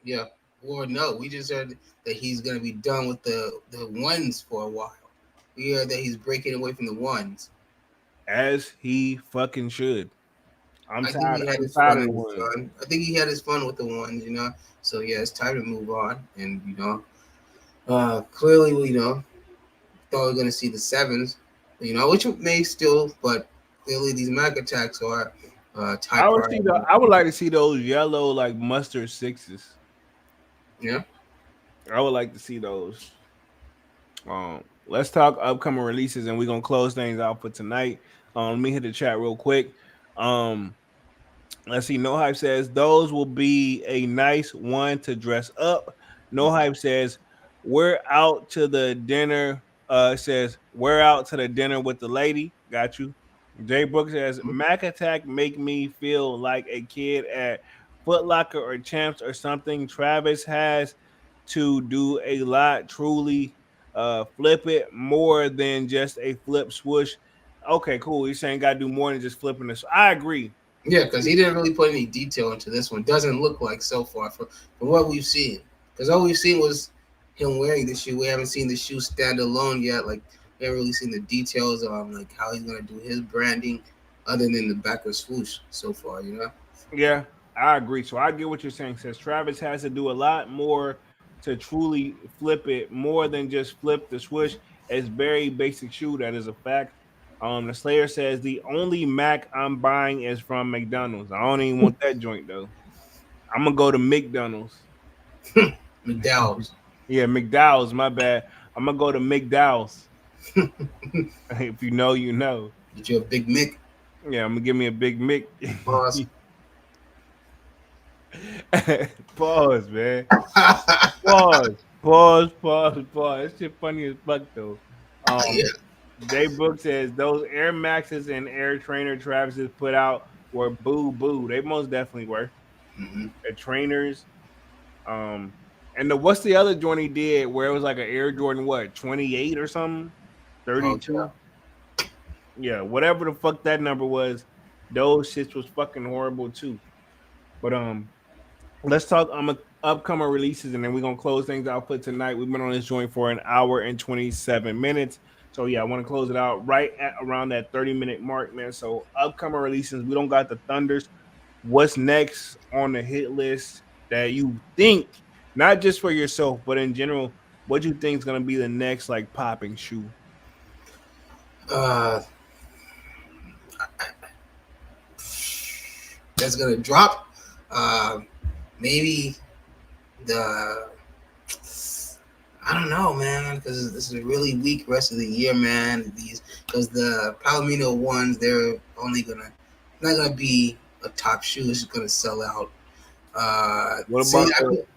Yeah. Or no, we just heard that he's gonna be done with the ones for a while. We heard that he's breaking away from the ones. As he fucking should. I'm I think tired. he had I'm his tired fun of the in his ones. fun. I think he had his fun with the ones. So yeah, it's time to move on. And clearly, thought we were gonna see the sevens. Which may still, but clearly these Mac attacks are I type would priority. I would like to see those yellow like mustard sixes. Yeah. I would like to see those. Let's talk upcoming releases, and we're gonna close things out for tonight. Let me hit the chat real quick. Um, let's see. No Hype says those will be a nice one to dress up. No Hype says we're out to the dinner. Says we're out to the dinner with the lady. Got you. Jay Book says Mhm. Mac Attack make me feel like a kid at Foot Locker or Champs or something. Travis has to do a lot. Truly, flip it more than just a flip swoosh. Okay, cool. He's saying got to do more than just flipping this. I agree. Yeah, because he didn't really put any detail into this one. Doesn't look like so far from what we've seen. Because all we've seen was him wearing the shoe. We haven't seen the shoe stand alone yet. Like we haven't really seen the details on like how he's gonna do his branding, other than the backward swoosh so far. You know. Yeah, I agree. So I get what you're saying. Says Travis has to do a lot more to truly flip it, more than just flip the swoosh. It's very basic shoe. That is a fact. The Slayer says the only Mac I'm buying is from McDonald's. I don't even want that joint though. I'm gonna go to McDonald's. McDowell's. Yeah, McDowell's. My bad. I'm gonna go to McDowell's. If you know, you know. Get you a Big Mick. Yeah, I'm gonna give me a Big Mick. Pause. Pause, man. Pause. That shit funny as fuck though. Yeah. Um, J Book says those Air Maxes and Air Trainer Travis's put out were boo boo. They most definitely were. Mm-hmm. The trainers. Um, and the what's the other joint he did where it was like an Air Jordan what 28 or something, Oh yeah. 32. Yeah, whatever the fuck that number was. Those shits was fucking horrible too. But let's talk upcoming releases, and then we're gonna close things out for tonight. We've been on this joint for an hour and 27 minutes. So yeah, I want to close it out right at around that 30-minute mark, man. So upcoming releases, we don't got the Thunders. What's next on the hit list that you think, not just for yourself, but in general, what you think is gonna be the next like popping shoe? Uh, that's gonna drop. Uh, maybe the I don't know, man, because this is a really weak rest of the year, man. These because the Palomino ones, they're only gonna not gonna be a top shoe. It's just gonna sell out. See,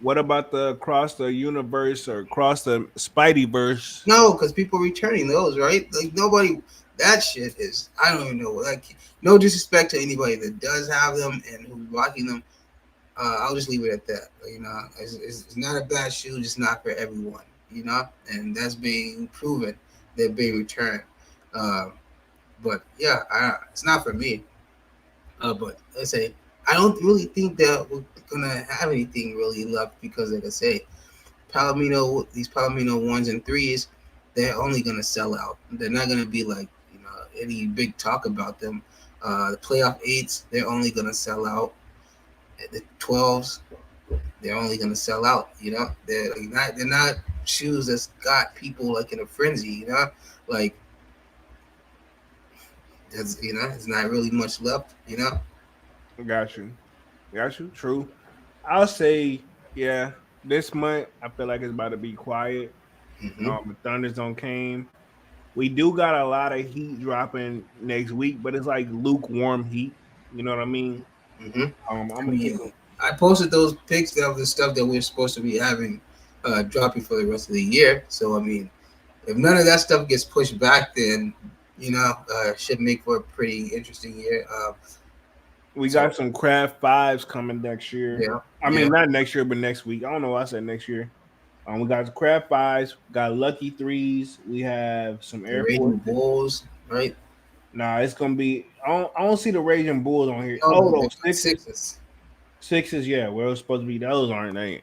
What about the across the universe or across the Spidey verse? no, because people returning those, right? Like nobody. That shit is. I don't even know. Like, no disrespect to anybody that does have them and who's rocking them. I'll just leave it at that. You know, it's not a bad shoe, just not for everyone. You know, and that's being proven. They're being returned. Uh, but yeah, it's not for me. But let's say I don't really think that we're gonna have anything really left because, like I say, these Palomino ones and threes, they're only gonna sell out. They're not gonna be like any big talk about them. The playoff eights, they're only gonna sell out. The 12s, they're only gonna sell out. You know, they're not shoes that's got people like in a frenzy. You know, like that's it's not really much left. You know. Got you. Got you. True. I'll say, yeah, this month I feel like it's about to be quiet. Hmm. The Thunders don't came. We do got a lot of heat dropping next week, but it's like lukewarm heat. You know what I mean? Hmm. I'm I gonna keep mean, them. I posted those pics of the stuff that we're supposed to be having dropping for the rest of the year. So I mean, if none of that stuff gets pushed back, then should make for a pretty interesting year. We got So some craft fives coming next year. yeah, I mean, yeah, not next year, but next week. I don't know why I said next year. We got the craft fives, got lucky threes. We have some the Air Raging Forces. Bulls, right? Nah, it's gonna be. I don't see the Raging Bulls on here. No, Oh, no, no, the sixes. sixes. Yeah, where it was supposed to be. Those aren't they?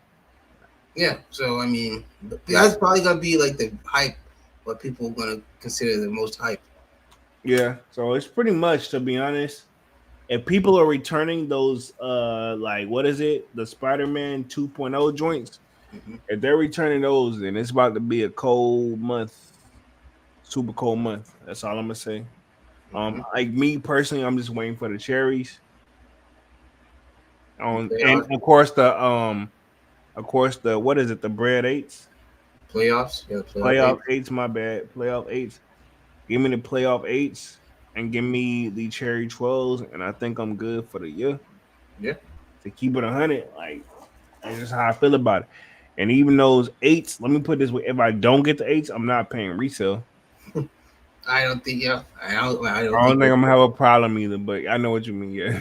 Yeah. So I mean, Yeah, that's probably gonna be like the hype, what people are gonna consider the most hype. yeah. So it's pretty much, to be honest, if people are returning those, like what is it, the Spider-Man 2.0 joints, Hmm. if they're returning those, then it's about to be a cold month, super cold month. That's all I'm gonna say. Hmm. Like me personally, I'm just waiting for the cherries. They And are. of course Of course, the what is it? The bread eights, Playoffs, yeah, playoff playoff eight. eights. My bad, playoff eights. Give me the playoff eights and give me the cherry 12s, and I think I'm good for the year. Yeah, To keep it 100, like that's just how I feel about it. And even those eights, let me put this way: if I don't get the eights, I'm not paying resale. I don't think. Yeah, I don't I think don't think we're. I'm gonna have a problem either, but I know what you mean. Yeah.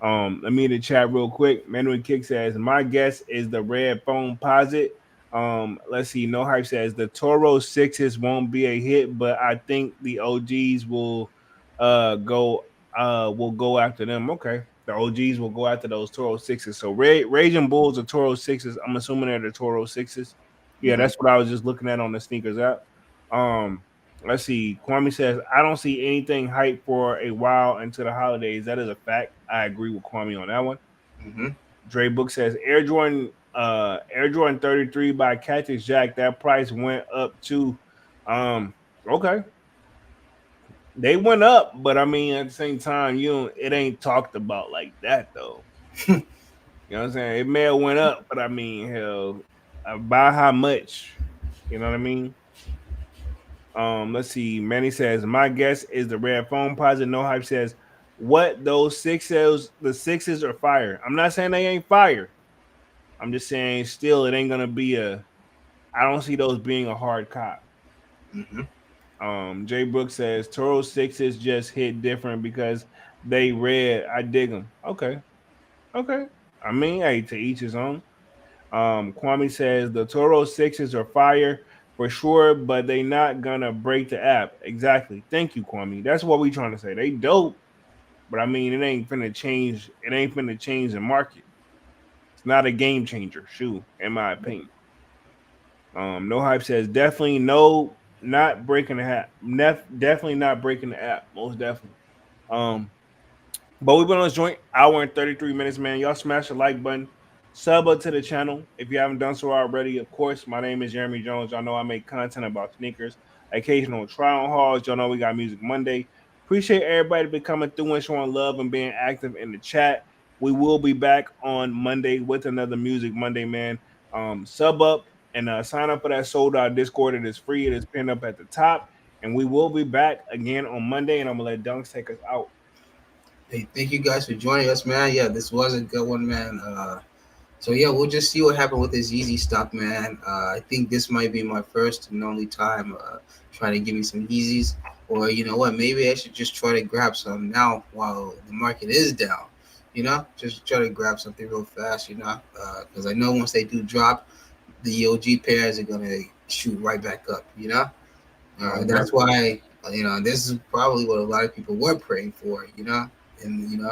Let me in the chat real quick. Manuel Kick says, my guess is the red phone posit. Let's see. No hype says the Toro sixes won't be a hit, but I think the OGs will go after them. Okay. The OGs will go after those Toro sixes. So Raging Bulls are Toro sixes. I'm assuming they're the Toro sixes. Yeah, Mhm. that's what I was just looking at on the sneakers app. Um, let's see. Kwame says, I don't see anything hype for a while into the holidays. That is a fact. I agree with Kwame on that one. Mhm. Dre Book says Air Jordan 33 by Cactus Jack. That price went up too. Um, okay. They went up, but I mean at the same time, you don't it ain't talked about like that though. You know what I'm saying? It may have went up, but I mean hell, by how much? You know what I mean? Let's see. Manny says, my guess is the red phone posit. No hype says, what those sixes, the sixes are fire. I'm not saying they ain't fire. I'm just saying still it ain't gonna be a I don't see those being a hard cop. Mhm. Jay Brooks says Toro sixes just hit different because they red. I dig them. Okay. Okay. I mean, hey, to each his own. Kwame says the Toro sixes are fire for sure, but they not gonna break the app. Exactly. Thank you, Kwame. That's what we trying to say. They dope, but I mean, it ain't finna change. It ain't finna change the market. It's not a game changer. Shoe, in my opinion. No hype says definitely no, not breaking the app. Definitely not breaking the app. Most definitely. Um, But we've been on this joint hour and 33 minutes, man. Y'all smash the like button, sub up to the channel if you haven't done so already. Of course, my name is Jeremy Jones. Y'all know I make content about sneakers, occasional try on hauls. Y'all know we got Music Monday. Appreciate everybody be coming through and showing love and being active in the chat. We will be back on Monday with another Music Monday, man. Sub up and sign up for that sold out Discord. It is free. It is pinned up at the top. And we will be back again on Monday. And I'm gonna let Dunks take us out. Hey, thank you guys for joining us, man. Yeah, this was a good one, man. So yeah, we'll just see what happened with this Yeezy stock, man. I think this might be my first and only time trying to give me some Yeezys, or you know what? Maybe I should just try to grab some now while the market is down. You know, just try to grab something real fast. You know, because I know once they do drop, the OG pairs are gonna shoot right back up. You know, that's Definitely. why this is probably what a lot of people were praying for. You know, and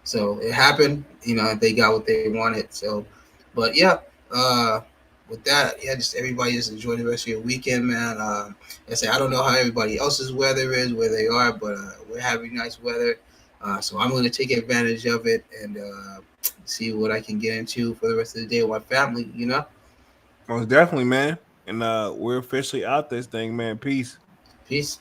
so it happened. They got what they wanted. So, but yeah, uh, with that, yeah, just everybody just enjoy the rest of your weekend, man. I say I don't know how everybody else's weather is where they are, but we're having nice weather. So I'm going to take advantage of it and see what I can get into for the rest of the day with my family. Most definitely, man. And we're officially out this thing, man. Peace. Peace.